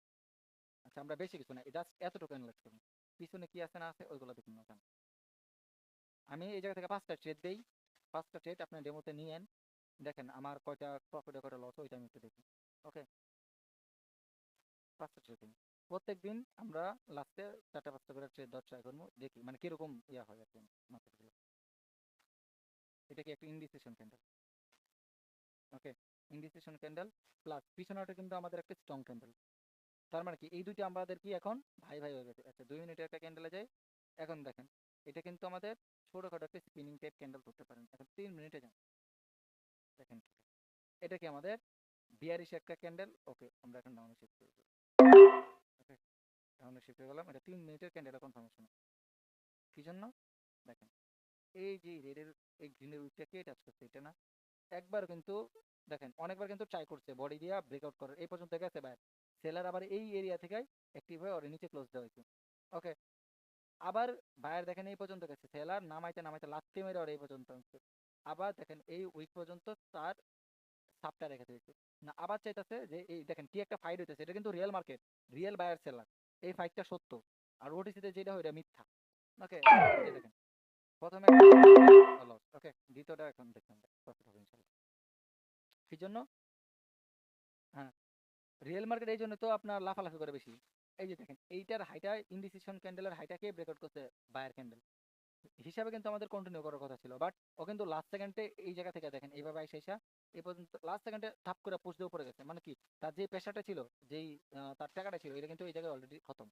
আচ্ছা আমরা বেশি কিছু না, জাস্ট এতটুকু অ্যানালাইজ করুন, পিছনে কি আছে না আছে ওইগুলো দেখুন না কেন। আমি এই জায়গা থেকে 5টা ট্রেড দেই, 5টা ট্রেড আপনার ডেমোতে নিয়েন, দেখেন আমার কয়টা প্রফিট কয়টা লস ওইটা আমি একটু দেখি। ওকে, 5টা ট্রেড দিন, প্রত্যেক দিন আমরা লাস্টে 4টা 5টা করে ট্রেড দেওয়ার ট্রাই করবো, দেখি মানে কিরকম ইয়া হয় আর কি মার্কেটগুলো। এটা কি একটা ইনডিসিশন ক্যান্ডেল? ওকে, ইনডিসিশন ক্যান্ডেল প্লাস পিছনেটা কিন্তু আমাদের একটা স্ট্রং ক্যান্ডেল। তার মানে কি এই দুইটা আমাদের কি এখন ভাই ভাই হয়ে গেছে। আচ্ছা 2 মিনিটের একটা ক্যান্ডেলে যাই, এখন দেখেন এটা কিন্তু আমাদের ছোটখাটো একটা স্পিনিং টাইপ ক্যান্ডেল করতে পারেন। এখন 3 মিনিটে যান, দেখেন কি হয়। এটা কি আমাদের বিয়ারিশ একটা ক্যান্ডেল। ওকে আমরা এখন ডাউনে শিফট করব। ওকে, ডাউনে শিফট হয়ে গেলাম, এটা 3 মিনিটের ক্যান্ডেল কনফার্মেশন। কি জন্য? দেখেন এই যে রেডের এই গ্রিনের উইকটা কে টাচ করছে, এটা না? একবার কিন্তু দেখেন অনেকবার কিন্তু ট্রাই করছে বডি দিয়া ব্রেকআউট করার, এই পর্যন্ত গেছে বাইর। সেলার আবার এই এরিয়া থেকে অ্যাক্টিভ হয়ে ওর নিচে ক্লোজ দেওয়া হয়েছে। ওকে, আবার বায়ার দেখেন এই পর্যন্ত গেছে, সেলার নামাইতে নামাইতে লাত্তি মেরে ওর এই পর্যন্ত আনছে। আবার দেখেন এই উইক পর্যন্ত তার সাপটা রেখে দিয়েছে না, আবার চাইতেছে যে এই দেখেন কি একটা ফাইট হইতেছে, এটা কিন্তু real market, real buyer seller, এই ফাইটটা সত্য। আর ওটিসিতে যেটা হয় এটা মিথ্যা। ওকে, এই যে দেখেন প্রথমে লস, ওকে দ্বিতীয়টা এখন দেখুন প্রফিট হবে ইনশাল্লাহ। কি জন্য? হ্যাঁ, রিয়েল মার্কেট এই জন্য তো আপনার লাফালাফি করে বেশি। এই যে দেখেন এইটার হাইটা ইনডিসিশন ক্যান্ডেলের হাইটাকে ব্রেকআউট করছে বায়ার ক্যান্ডেল হিসাবে, কিন্তু আমাদের কন্টিনিউ করার কথা ছিল, বাট ও কিন্তু লাস্ট সেকেন্ডে এই জায়গা থেকে দেখেন এইভাবে আইসা আইসা এই পর্যন্ত লাস্ট সেকেন্ডে ধাপ করে পুশ দিয়ে উপরে গেছে। মানে কি তার যে পেশাটা ছিল, যেই তার টাকাটা ছিল, এটা কিন্তু এই জায়গায় অলরেডি খতম।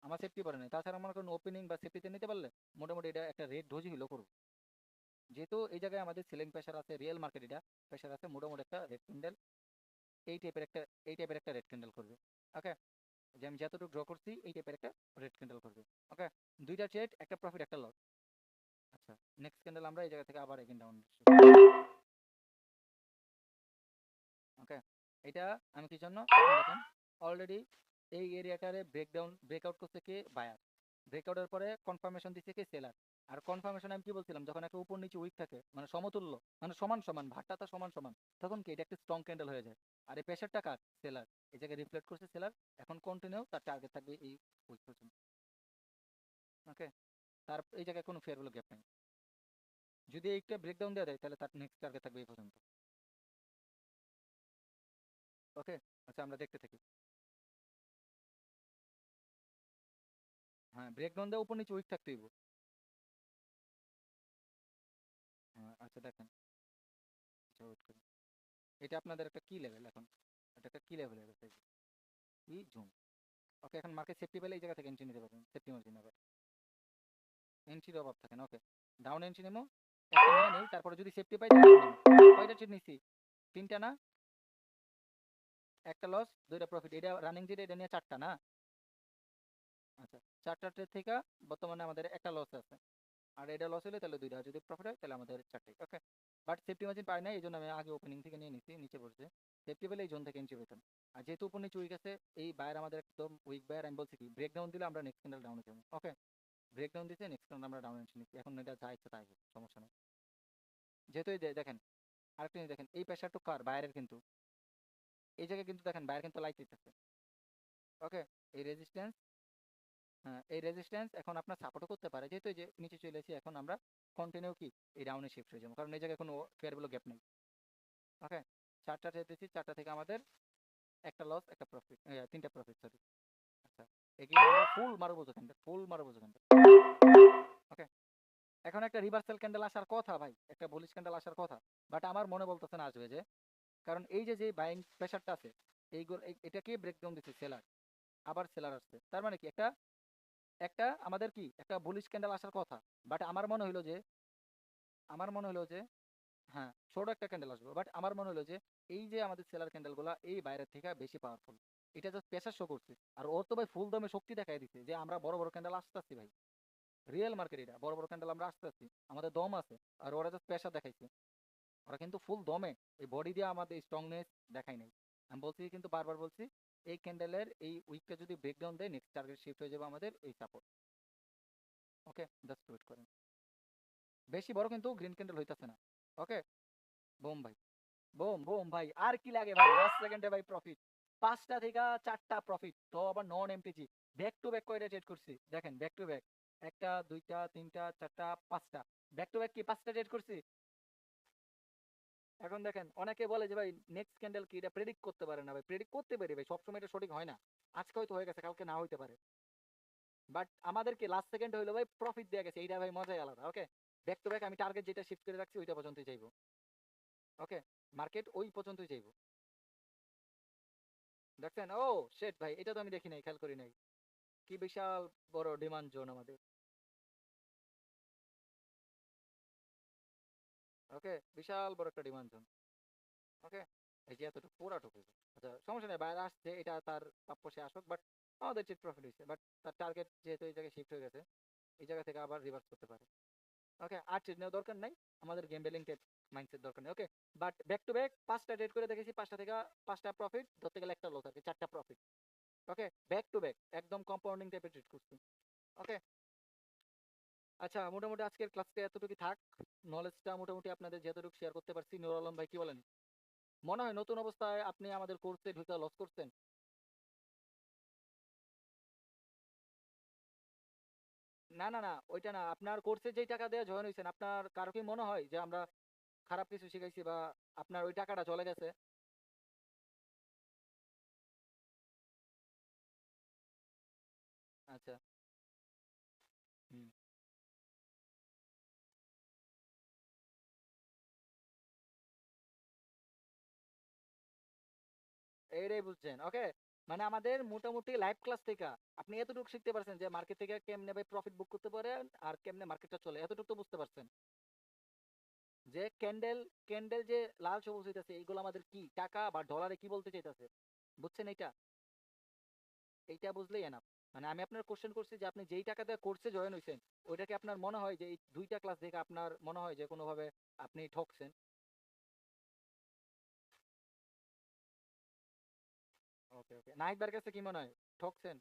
আমার সেফটি পড়ে নাই, তাছাড়া মনে করেন ওপেনিং বা সেফটিতে নিতে পারলে মোটামুটি এটা একটা রেড ডোজই হলো করবো। যেহেতু এই জায়গায় আমাদের সেলিং প্রেশার আছে, রিয়েল মার্কেট এটা প্রেশার আছে, মোটামুটি একটা রেড ক্যান্ডেল এই টাইপের একটা এই টাইপের একটা রেড ক্যান্ডেল করবে। ওকে, যে আমি যতটুকু ড্র করছি এই টাইপের একটা রেড ক্যান্ডেল করবে। ওকে, দুইটা ট্রেড, একটা প্রফিট একটা লস। আচ্ছা নেক্সট ক্যান্ডেল আমরা এই জায়গা থেকে আবার এগেন ডাউন। ওকে, এটা আমি কি জন্য দেখেন অলরেডি এই এরিয়াটারে ব্রেকআউট করছে কে বায়ার, ব্রেকআউটের পরে কনফার্মেশন দিচ্ছে কে সেলার। আর কনফার্মেশন আমি কি বলছিলাম, যখন একটা উপর নিচে উইক থাকে মানে সমতুল্য, মানে সমান সমান ভাগটা তো সমান সমান, তখন কি এটা একটা স্ট্রং ক্যান্ডেল হয়ে যায়। আর এই প্রেশারটা কার? সেলার। এই জায়গায় রিফ্লেক্ট করছে সেলার, এখন কন্টিনিউ তার টার্গেট থাকবে এই উইক পর্যন্ত। ওকে, তার এই জায়গায় কোনো ফেয়ার ভ্যালু গ্যাপ নেই। যদি এইটা ব্রেকডাউন দেওয়া দেয় তাহলে তার নেক্সট টার্গেট থাকবে এই পর্যন্ত। ওকে, আচ্ছা আমরা দেখতে থাকি। হ্যাঁ, ব্রেকডাউন দেওয়া উপর নিচে উইক থাকতে হইব। হ্যাঁ, আচ্ছা দেখেন, আচ্ছা ওয়েট করুন। এটা আপনাদের একটা কি লেভেল এখন, এটা একটা কি লেভেল হয়ে গেছে, কি জুম। ওকে, এখন মার্কেট সেফটি পেলে এই জায়গা থেকে এন্ট্রি নিতে পারবেন, সেফটি মার্জিন আবার এন্ট্রির অভাব থাকে না। ওকে, ডাউন এন্ট্রি নেবো, একটা নিয়ে নেই, তারপরে যদি সেফটি পাই তাহলে নেবো। কয়টা ট্রেড নিচ্ছি? 3টা না? একটা লস, 2টা প্রফিট, এটা রানিং যেটা এটা নিয়ে 4টা না? আচ্ছা 4টা ট্রেড থেকে বর্তমানে আমাদের একটা লস আছে, আর এটা লস হলে তাহলে 2টা, যদি প্রফিট হয় তাহলে আমাদের 4টাই। ওকে, বাট সেফটি মার্জিন পাই না, এই জন্য আমি আগে ওপেনিং থেকে নিয়ে নিচ্ছি, নিচে পড়ছে। সেফটি পেলে এই জোন থেকে এন্ট্রি পেতাম। আর যেহেতু উপর নিচে উইক আছে, এই বায়ার আমাদের একদম উইক বায়ার, আমি বলছি কি ব্রেকডাউন দিলে আমরা নেক্সট ক্যান্ডেল ডাউনে যাবো। ওকে, ব্রেকডাউন দিতে নেক্সট ক্যান্ডেল আমরা ডাউন এন্ট্রি নিচ্ছি, এখন এটা যা ইচ্ছা তাই হোক, সমস্যা নেই। যেহেতু এই যে দেখেন আরেকটা জিনিস দেখেন, এই প্রেশারটা কার? বায়ারের কিন্তু। এই জায়গায় কিন্তু দেখেন বায়ার কিন্তু লাইট দিতেছে। ওকে, এই রেজিস্ট্যান্স, হ্যাঁ এই রেজিস্ট্যান্স এখন আপনার সাপোর্টও করতে পারে, যেহেতু এই যে নিচে চলে এসেছি, এখন আমরা কন্টিনিউ কি এই ডাউনে শিফট হয়ে যাবো, কারণ এই জায়গায় কোনো ফেয়ার ভ্যালু গ্যাপ নেই। ওকে, 4টা যেতেছি, 4টা থেকে আমাদের একটা লস একটা প্রফিট, 3টা প্রফিট সরি। আচ্ছা এগেইন আমরা ফুল মারবো ক্যান্ডেল, ফুল মারবো ক্যান্ডেল। ওকে, এখন একটা রিভার্সাল ক্যান্ডেল আসার কথা ভাই, একটা বুলিশ ক্যান্ডেল আসার কথা, বাট আমার মনে বলতেছে না আসবে, যে কারণ এই যে যে বাইং প্রেশারটা আছে এইগুলো এটাকে ব্রেকডাউন দিচ্ছে সেলার। আবার সেলার আসছে, তার মানে কি একটা একটা আমাদের কি একটা বুলিশ ক্যান্ডেল আসার কথা। বাট আমার মনে হলো যে হ্যাঁ, ছোট একটা ক্যান্ডেল আসবে। বাট আমার মনে হলো যে এই যে আমাদের সেলার ক্যান্ডেল গুলা এই বাইরের থেকে বেশি পাওয়ারফুল। এটা জাস্ট প্রেসার শো করছে। আর ওর তো ভাই ফুল দমে শক্তি দেখাই দিচ্ছে যে আমরা বড় বড় ক্যান্ডেল আসতেছি ভাই। রিয়েল মার্কেট এটা, বড় বড় ক্যান্ডেল আমরা আসতেছি, আমাদের দম আছে। আর ওরা জাস্ট প্রেসার দেখাইছে। ওরা কিন্তু ফুল দমে এই বডি দিয়ে আমাদের স্ট্রংনেস দেখাই নাই। আমি বলছি, কিন্তু বারবার বলছি, এই ক্যান্ডেলের এই উইকটা যদি ব্রেকডাউন দেয় নেক্সট টার্গেট শিফট হয়ে যাবে আমাদের এই সাপোর্ট। ওকে, জাস্ট ওয়েট করেন। বেশি বড় কিন্তু গ্রিন ক্যান্ডেল হইতাছে না। ওকে, বুম ভাই, বুম বুম ভাই, আর কি লাগে ভাই, লাস্ট সেকেন্ডে ভাই প্রফিট। 5টা থেকে 4টা প্রফিট, তো আবার নন এমটিজি। ব্যাক টু ব্যাক কয়টা ট্রেড করছি দেখেন, ব্যাক টু ব্যাক। একটা, দুইটা, তিনটা, চারটা, 5টা। ব্যাক টু ব্যাক কি 5টা ট্রেড করছি। এখন দেখেন, অনেকে বলে যে ভাই নেক্সট ক্যান্ডেল কি, এটা প্রেডিক্ট করতে পারে না ভাই। প্রেডিক্ট করতে পারি ভাই, সবসময় এটা সঠিক হয় না। আজকে হয়তো হয়ে গেছে, কালকে না হইতে পারে। বাট আমাদেরকে লাস্ট সেকেন্ড হইলো ভাই প্রফিট দেয়া গেছে, এইটা ভাই মজাই আলাদা। ওকে, ব্যাক টু ব্যাক আমি টার্গেট যেটা শিফট করে রাখছি ওইটা পর্যন্তই যাইবো। ওকে, মার্কেট ওই পর্যন্তই যাইবো। দেখছেন, ও শেট ভাই, এটা তো আমি দেখি নাই, খেয়াল করি নাই। কি বিশাল বড় ডিমান্ড জোন আমাদের। ওকে, বিশাল বড় একটা ডিমান্ড জোন। ওকে, এই যে এতটুকু পুরাটুকু। আচ্ছা, সমস্যা নেই, বাইরে আসছে, এটা তার প্রাপ্য, সে আসুক। বাট আমাদের চিট প্রফিট হয়েছে, বাট তার টার্গেট যেহেতু এই জায়গায় শিফট হয়ে গেছে, এই জায়গা থেকে আবার রিভার্স করতে পারে। ওকে, আর ট্রেড নেওয়ার দরকার নাই, আমাদের গেম বেলিং ট্রেড মাইন্ডসেট দরকার নেই। ওকে, বাট ব্যাক টু ব্যাক 5টা ট্রেড করে দেখেছি, 5টা থেকে 5টা প্রফিট, ধরতে গেলে একটা লস আর কি, 4টা profit. Okay, back to back একদম কম্পাউন্ডিং টাইপের ট্রেড করছি। ওকে, আচ্ছা, মোটামুটি আজকের ক্লাসটা এতটুকু থাক। নলেজটা মোটামুটি আপনাদের যতটুকু শেয়ার করতে পারছি। নুর আলম ভাই, কি বলেন? মনে হয় নতুন অবস্থায় আপনি আমাদের কোর্সে ঢুকে লস করছেন? না না না, ওইটা না, আপনার কোর্সে যেই টাকা দিয়ে জয়েন হয়েছেন, আপনার কারো কি মনে হয় যে আমরা খারাপ কিছু শিখাইছি বা আপনার ওই টাকাটা চলে গেছে? আচ্ছা। হুম। এইটাই বুঝছেন। ওকে, মানে আমাদের মোটামুটি লাইভ ক্লাস থেকে আপনি এতটুকু শিখতে পারছেন যে মার্কেট থেকে কেমনে ভাই প্রফিট বুক করতে পারেন আর কেমনে মার্কেটটা চলে, এতটুকু তো বুঝতে পারছেন। যে ক্যান্ডেল ক্যান্ডেল যে লাল সবুজ হইতাছে, এইগুলো আমাদের কি টাকা বা ডলারে কি বলতে চাইতেছে, বুঝছেন এইটা? এইটা বুঝলেই এনাফ। মানে আমি আপনার কোশ্চেন করছি যে আপনি যেই টাকা দিয়ে কোর্সে জয়েন হয়েছেন, ওইটাকে আপনার মনে হয় যে এই 2টা ক্লাস দেখে আপনার মনে হয় যে কোনোভাবে আপনি ঠকছেন? ওকে ওকে, নাহিদ ভাইয়ের কাছে কি মনে হয়, ঠকছেন?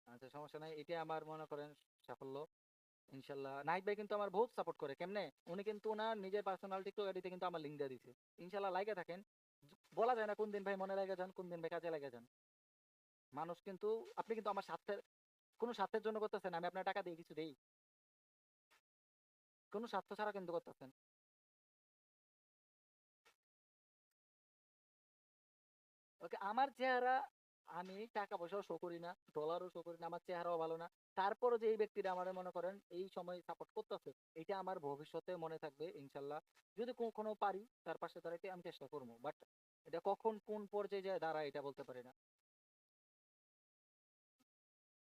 আচ্ছা, সমস্যা নাই, এটা আমার মনে করেন সাফল্য। ইনশাল্লাহ নাহিদ ভাই কিন্তু আমার বহুত সাপোর্ট করে। কেমনে? উনি কিন্তু ওনার নিজের পার্সোনাল টিকটক আইডিতে কিন্তু আমার লিঙ্ক দিয়ে দিছে। ইনশাল্লাহ লাইকে থাকেন। বলা যায় না কোন দিন ভাই মনে লাগে যান, কোন দিন ভাই কাজে লাগে যান। মানুষ কিন্তু, আপনি কিন্তু আমার স্বার্থের, কোনো স্বার্থের জন্য করতেছেন, আমি আপনার টাকা দিয়ে কিছু দেই, কোনো স্বার্থ ছাড়া কিন্তু করতেছেন। ওকে, আমার চেহারা, আমি টাকা পয়সাও শো করি না, ডলারও শো করি না, আমার চেহারাও ভালো না। তারপরও যে এই ব্যক্তিরা আমার মনে করেন এই সময় সাপোর্ট করতেছে, এটা আমার ভবিষ্যতে মনে থাকবে ইনশাল্লাহ। যদি কখনো পারি তার পাশে দাঁড়াইতে আমি চেষ্টা করবো, বাট এটা কখন কোন পর্যায়ে যায় দাঁড়ায় এটা বলতে পারি না।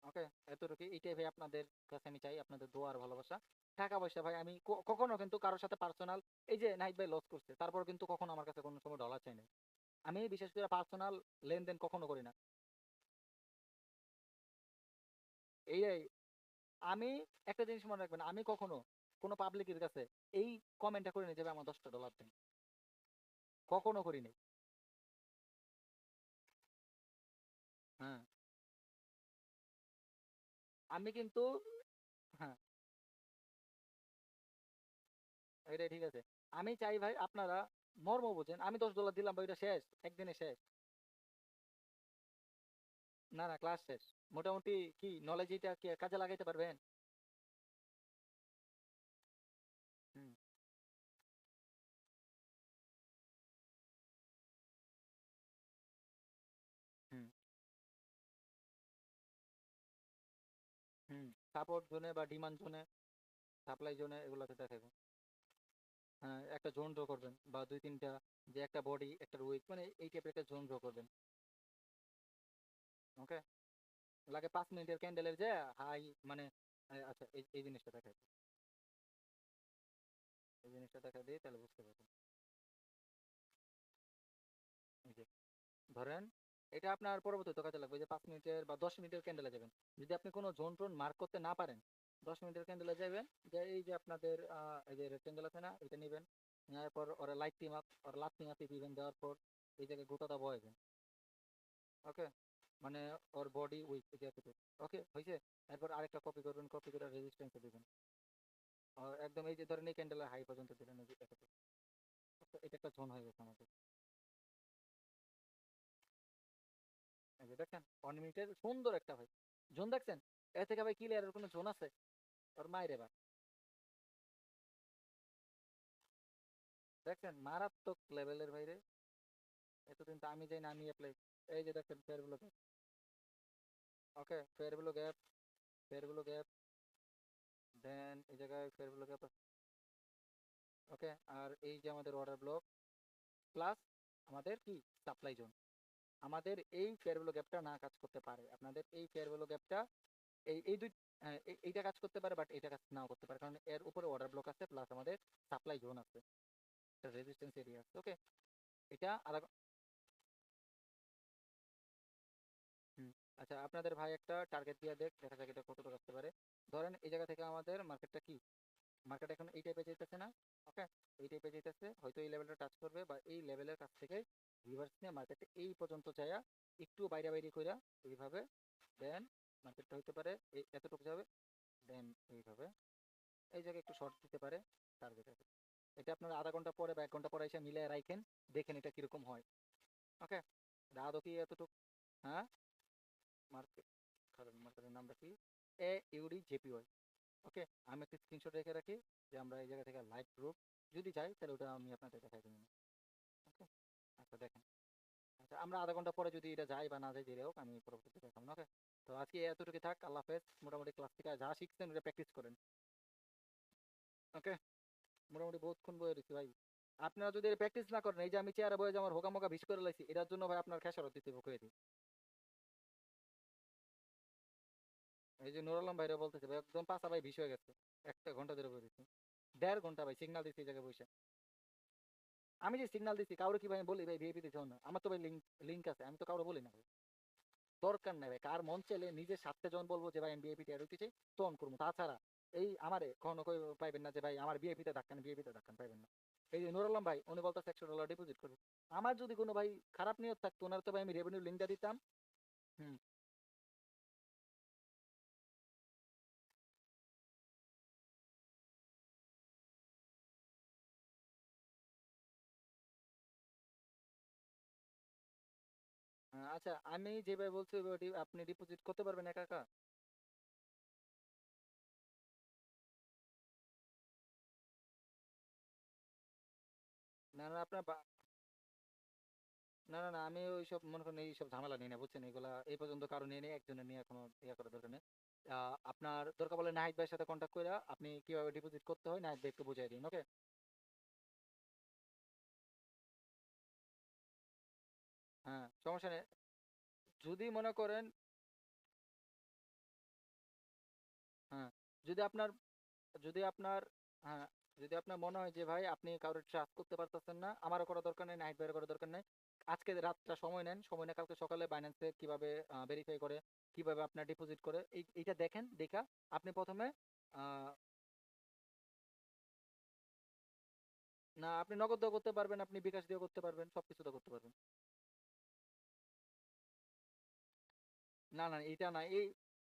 ওকে, এতটুকু, এইটাই ভাই আপনাদের কাছে আমি চাই, আপনাদের দোয়া আর ভালোবাসা। টাকা পয়সা ভাই আমি কখনো কিন্তু কারোর সাথে পার্সোনাল, এই যে নাহিদ ভাই লস করছে তারপর কিন্তু কখনো আমার কাছে কোনো সময় ডলার চাই নাই। আমি বিশেষ করে পার্সোনাল লেনদেন কখনো করি না। এই আমি একটা জিনিস মনে রাখবেন, আমি কখনো কোনো পাবলিকের কাছে এই কমেন্টটা করে নি যে ভাই আমার $10 দেন, কখনো করি নাই। হ্যাঁ, আমি কিন্তু, হ্যাঁ, এটাই ঠিক আছে। আমি চাই ভাই আপনারা মর্ম বোঝেন, আমি $10 দিলাম ভাই, ওইটা শেষ, একদিনে শেষ। না না, ক্লাস শেষ। মোটামুটি কি নলেজ এটা কি কাজে লাগাইতে পারবেন? হুম। হুম। হুম, সাপোর্ট জোনে বা ডিমান্ড জোনে, সাপ্লাই জোনে, এগুলোতে দেখাবো। হ্যাঁ, একটা জোন ড্র করবেন বা দুই তিনটা, যে একটা বডি একটা উইক, মানে এই টাইপের একটা জোন ড্র করবেন। ওকে, লাগে 5 মিনিটের ক্যান্ডেলের যে হাই, মানে আচ্ছা এই জিনিসটা দেখাই, এই জিনিসটা দেখা দিই তাহলে বুঝতে পারবেন। এই যে ধরেন এটা আপনার পরবর্তীতে কাজে লাগবে, যে 5 মিনিটের বা 10 মিনিটের ক্যান্ডেলে যাবেন। যদি আপনি কোনো জোন টোন মার্ক করতে না পারেন, 10 মিনিটের ক্যান্ডেলে যাবেন, যে এই যে আপনাদের এই যে রেক্টেঙ্গেল আছে না, এটা নেবেন, নেওয়ার পর ওরা লাইট টিম আপ ওর লাভ টিম আপে দিবেন, দেওয়ার পর এই জায়গায় গোটাটা বয়েবেন। ওকে, মানে ওর বডি উইক এই যে এতটুকু। ওকে হয়েছে। এরপর আরেকটা কপি করবেন, কপি করে রেজিস্ট্যান্সে দিবেন, আর একদম এই যে ধরেন এই ক্যান্ডেলের হাই পর্যন্ত দিলেন, এই যে এতটুকু। তো এটা একটা জোন হয়ে গেছে আমাদের। এই যে দেখেন 1 মিনিটের সুন্দর একটা ভাই জোন দেখছেন। এর থেকে ভাই কি লেয়ারের কোনো জোন আছে? ওর মায়ের এবার দেখছেন মারাত্মক লেভেলের বাইরে। এতদিন তো আমি যাই না, আমি অ্যাপ্লাই। এই যে দেখেন ফেয়ারগুলো গ্যাপ। ওকে, ফেয়ারগুলো গ্যাপ, ফেয়ারগুলো গ্যাপ, দেন এই জায়গায় ফেয়ারগুলো গ্যাপ। ওকে, আর এই যে আমাদের অর্ডার ব্লক প্লাস আমাদের কি সাপ্লাই জোন। আমাদের এই ফেয়ারগুলো গ্যাপটা না কাজ করতে পারে, আপনাদের এই ফেয়ারগুলো গ্যাপটা এই দুই, হ্যাঁ, এইটা কাজ করতে পারে, বাট এটা কাজ নাও করতে পারে, কারণ এর উপরে অর্ডার ব্লক আছে প্লাস আমাদের সাপ্লাই জোন আছে, একটা রেজিস্ট্যান্স এরিয়া আছে। ওকে, এটা আধা হুম। আচ্ছা, আপনাদের ভাই একটা টার্গেট দিয়ে দেখা যাক এটা কতটুকু আসতে পারে। ধরেন এই জায়গা থেকে আমাদের মার্কেটটা কি, মার্কেট এখন এই টাইপে যেতেছে না। ওকে, এই টাইপে যেতেছে, হয়তো এই লেভেলটা টাচ করবে বা এই লেভেলের কাছ থেকে রিভার্স নিয়ে মার্কেটে এই পর্যন্ত যায়া একটু বাইরে বাইরে কইরা এইভাবে, দেন মার্কেটটা হইতে পারে এই এতটুকু যাবে, দেন এইভাবে এই জায়গায় একটু শর্ট দিতে পারে টার্গেট আছে। এটা আপনারা আধা ঘন্টা পরে বা 1 ঘন্টা পরে এসে মিলে রাখেন, দেখেন এটা কিরকম হয়। ওকে, আদৌ কি এতটুকু? হ্যাঁ, মার্কেট, কারণ মার্কেটের নামটা কি, এ ইউডি জেপিওয়াই। ওকে, আমি একটা স্ক্রিনশট রেখে রাখি, যে আমরা এই জায়গা থেকে লাইভ গ্রুপ যদি যাই তাহলে ওটা আমি আপনাদের দেখাই দেবো। ওকে, আচ্ছা দেখেন। আচ্ছা, আমরা আধা ঘন্টা পরে যদি এটা যাই বা না যাই, যেটা হোক আমি পরবর্তীতে দেখাবো। ওকে, তো আজকে এতটুকু থাক, আল্লাহ হাফেজ। মোটামুটি ক্লাস থেকে যা শিখছেন ওটা প্র্যাকটিস করেন। ওকে, মোটামুটি বহুতক্ষণ বয়ে রয়েছি ভাই। আপনারা যদি প্র্যাকটিস না করেন, এই যে আমি চেয়ারে বয়ে যে আমার হোকা মোকা ভিস করে লাইছি, এটার জন্য ভাই আপনার খেসারত দিতে হবে কয়ে দিই। এই যে নুর আলম ভাইরা বলতেছে ভাই একদম পাশা ভাই ভিস হয়ে গেছে, 1 ঘন্টা ধরে বয়ে দিচ্ছি, 1.5 ঘন্টা ভাই সিগন্যাল দিচ্ছি এই জায়গায় বসে। আমি যে সিগন্যাল দিচ্ছি কাউরে কি ভাই বলি ভাই ভিআইপি দিতে না, আমার তো ভাই লিঙ্ক লিঙ্ক আছে, আমি তো কাউরে বলি না ভাই। দরকার নাই ভাই, কার মন চাইলে নিজের স্বার্থে যখন বলবো যে ভাই আমি বিএপি তে হইতেছি তখন করবো, তাছাড়া এই আমারে কখনো কই পাইবেন না যে ভাই আমার বিএপি তে ধাক্কান, বিএপি তে ধাক্কান পাইবেন না। এই যে নুর আলম ভাই উনি বলতে $100 ডিপোজিট করবে, আমার যদি কোনো ভাই খারাপ নিয়ত থাকতো ওনার তো ভাই আমি রেভিনিউ লিঙ্কটা দিতাম। হুম। আচ্ছা, আমি যেভাবে বলছি ওইভাবে আপনি ডিপোজিট করতে পারবেন একা একা? না না আপনার না না না, আমি ওইসব মনে করেন এইসব ঝামেলা নিই না, বুঝছেন, এগুলা এই পর্যন্ত কারো নিয়ে নেই, একজনের নিয়ে এখনো ইয়ে করার দরকার নেই। আপনার দরকার বলে নাহিদ ভাইয়ের সাথে কন্ট্যাক্ট করে আপনি কিভাবে ডিপোজিট করতে হয় নাহিদ ভাই একটু বুঝাই দিন। ওকে, হ্যাঁ সমস্যা নেই। যদি মনে করেন, হ্যাঁ, যদি আপনার যদি আপনার হ্যাঁ, যদি আপনার মনে হয় যে ভাই আপনি কারোর ট্রাস্ট করতে পারতেছেন না, আমারও করা দরকার নেই, নাহিদ ভাইয়ের করা দরকার নেই। আজকে রাতটা সময় নেন, সময় নিয়ে কালকে সকালে বাইন্যান্সে কিভাবে ভেরিফাই করে, কিভাবে আপনার ডিপোজিট করে এইটা দেখেন, দেখা আপনি প্রথমে আহ, না আপনি নগদ দিয়েও করতে পারবেন, আপনি বিকাশ দিয়েও করতে পারবেন, সবকিছু তো করতে পারবেন। না না এটা না, এই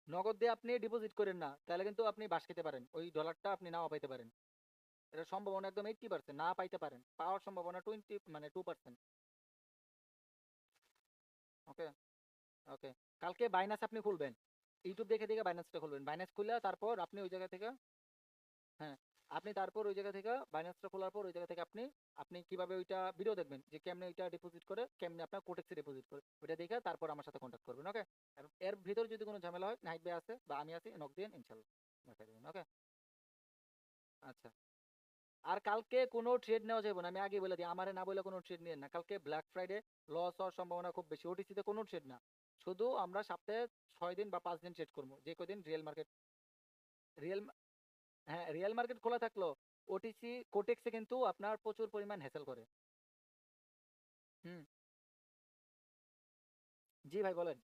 নগদ দিয়ে আপনি ডিপোজিট করেন না, তাহলে কিন্তু আপনি বাস খেতে পারেন, ওই ডলারটা আপনি নাও পাইতে পারেন। এটা সম্ভাবনা একদম 80%, না পাইতে পারেন, পাওয়ার সম্ভাবনা 20 মানে 2%। ওকে, ওকে, কালকে বাইনাস আপনি খুলবেন, ইউটিউব দেখে দেখে বাইনাসটা খুলবেন, বাইনাস খুলে তারপর আপনি ওই জায়গা থেকে, হ্যাঁ, আপনি তারপর ওই জায়গা থেকে বাইনান্সটা খোলার পর ওই জায়গা থেকে আপনি আপনি কিভাবে ওইটা ভিডিও দেখবেন, যে কেমনে ওইটা ডিপোজিট করে, কেমনে আপনার কোটেক্সে ডিপোজিট করে, ওইটা দেখে তারপর আমার সাথে কন্ট্যাক্ট করবেন। ওকে, এর ভিতর যদি কোনো ঝামেলা হয় নাহিদ ভাই আছে বা আমি আছি, নক দিন ইনশাল্লাহ দেখাই দেবেন। ওকে, আচ্ছা। আর কালকে কোনো ট্রেড নেওয়া যাবে না, আমি আগে বলে দিই, আমারে না বলে কোনো ট্রেড নিয়েন না। কালকে ব্ল্যাক ফ্রাইডে, লস হওয়ার সম্ভাবনা খুব বেশি। ওটিসিতে কোনো ট্রেড না, শুধু আমরা সপ্তাহে 6 দিন বা 5 দিন ট্রেড করবো, যে কদিন রিয়েল মার্কেট, রিয়েল, হ্যাঁ রিয়েল মার্কেট খোলা থাকলো। ওটিসি কোটেক্সে কিন্তু আপনার প্রচুর পরিমাণ হ্যাসেল করে। হুম। জি ভাই বলেন।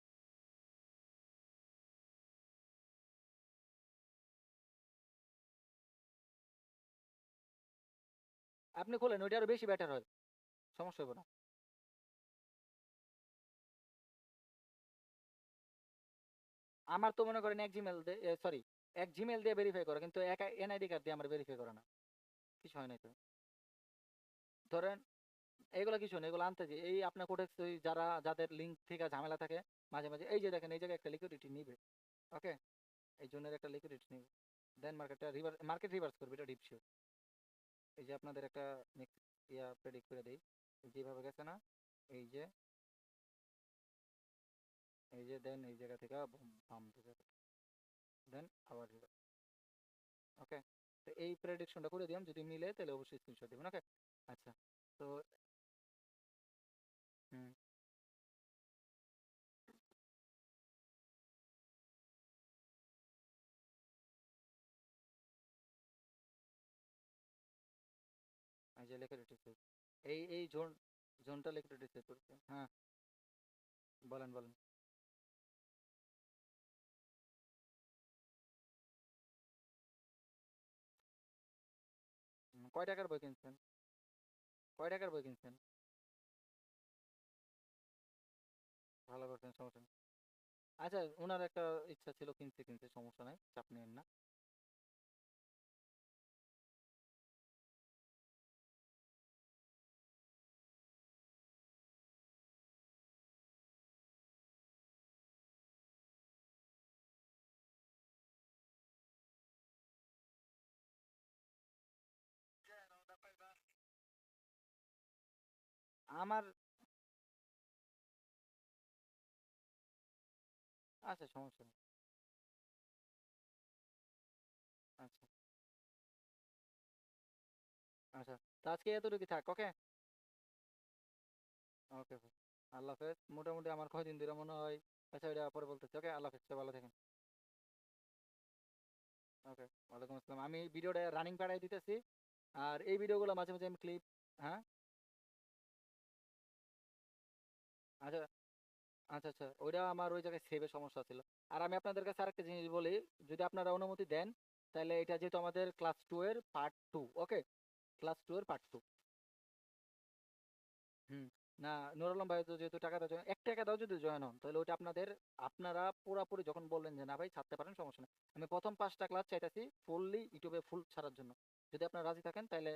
আপনি খোলেন, ওইটা আরো বেশি বেটার হয়, সমস্যা হবে না। আমার তো মনে করেন এক জিমেল দিয়ে, সরি, এক জিমেল দিয়ে ভেরিফাই করে, কিন্তু এক এনআইডি কার্ড দিয়ে আমার ভেরিফাই করে না। কিছু হয় না তো। ধরেন এগুলো কিছু না, এগুলো আনতে যে এই আপনার কোটেক্স, ওই যারা যাদের লিঙ্ক থেকে ঝামেলা থাকে, মাঝে মাঝে এই যে দেখেন এই জায়গায় একটা লিকুইডিটি নিবে। ওকে, এই জনের একটা লিকুইডিটি নিবে, দেন মার্কেটটা রিভার্স, মার্কেট রিভার্স করবে, এটা ডিপ শিওর। এই যে আপনাদের একটা নেক্সট প্রেডিক্ট করে দেই, যেভাবে গেছে না, এই যে, এই যে দেন এই জায়গা থেকে বাম থেকে, দেন আবার রিভার্স। ওকে, তো এই প্রেডিকশনটা করে দিলাম, যদি মিলে তাহলে অবশ্যই স্ক্রিনশট দিবেন। ওকে, আচ্ছা। তো হুম, এই যে লিকুইডিটি সেভ, এই জোনটা লিকুইডিটি সেভ করছে, হ্যাঁ। বলেন বলেন। কয় টাকার বই কিনছেন? কয় টাকার বই কিনছেন? ভালো করছেন, সমস্যা নেই। আচ্ছা, ওনার একটা ইচ্ছা ছিল, কিনতে কিনতে সমস্যা নাই, চাপ নেন না। আমার, আচ্ছা সমস্যা নেই। আচ্ছা, আচ্ছা, তো আজকে এতটুকু থাক। ওকে, ওকে, আল্লাহ হাফেজ। মোটামুটি আমার কয়দিন ধরে মনে হয়, আচ্ছা এটা পরে বলতেছি। ওকে, আল্লাহ হাফেজ, ভালো থাকেন। ওকে, ওয়ালাইকুম আসসালাম। আমি ভিডিওটা রানিং পাঠাই দিতেছি, আর এই ভিডিওগুলো মাঝে মাঝে আমি ক্লিপ, হ্যাঁ। আচ্ছা, আচ্ছা, আচ্ছা, ওইটা আমার ওই জায়গায় সেভে সমস্যা ছিল। আর আমি আপনাদের কাছে আরেকটা জিনিস বলি, যদি আপনারা অনুমতি দেন, তাহলে এটা যেহেতু আমাদের ক্লাস 2 এর পার্ট 2, ওকে, ক্লাস 2 এর পার্ট 2। হুম। না, নুর আলম ভাই তো যেহেতু টাকাটা 1 টাকা দাও, যদি জয়েন হন তাহলে ওইটা আপনাদের, আপনারা পুরোপুরি যখন বললেন যে না ভাই ছাড়তে পারেন, সমস্যা নেই, আমি প্রথম 5টা ক্লাস চাইতেছি ফুললি ইউটিউবে ফুল ছাড়ার জন্য, যদি আপনারা রাজি থাকেন তাহলে।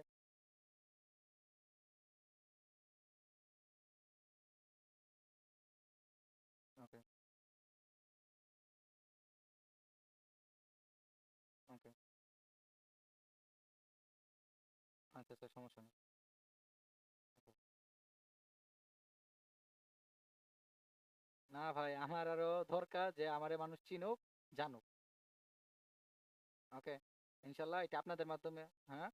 ওকে, ওকে, আচ্ছা আচ্ছা, সমস্যা নেই। Okay. না ভাই, আমার আরো দরকার যে আমারে মানুষ চিনুক, জানুক। ওকে, ইনশাল্লাহ এটা আপনাদের মাধ্যমে। হ্যাঁ,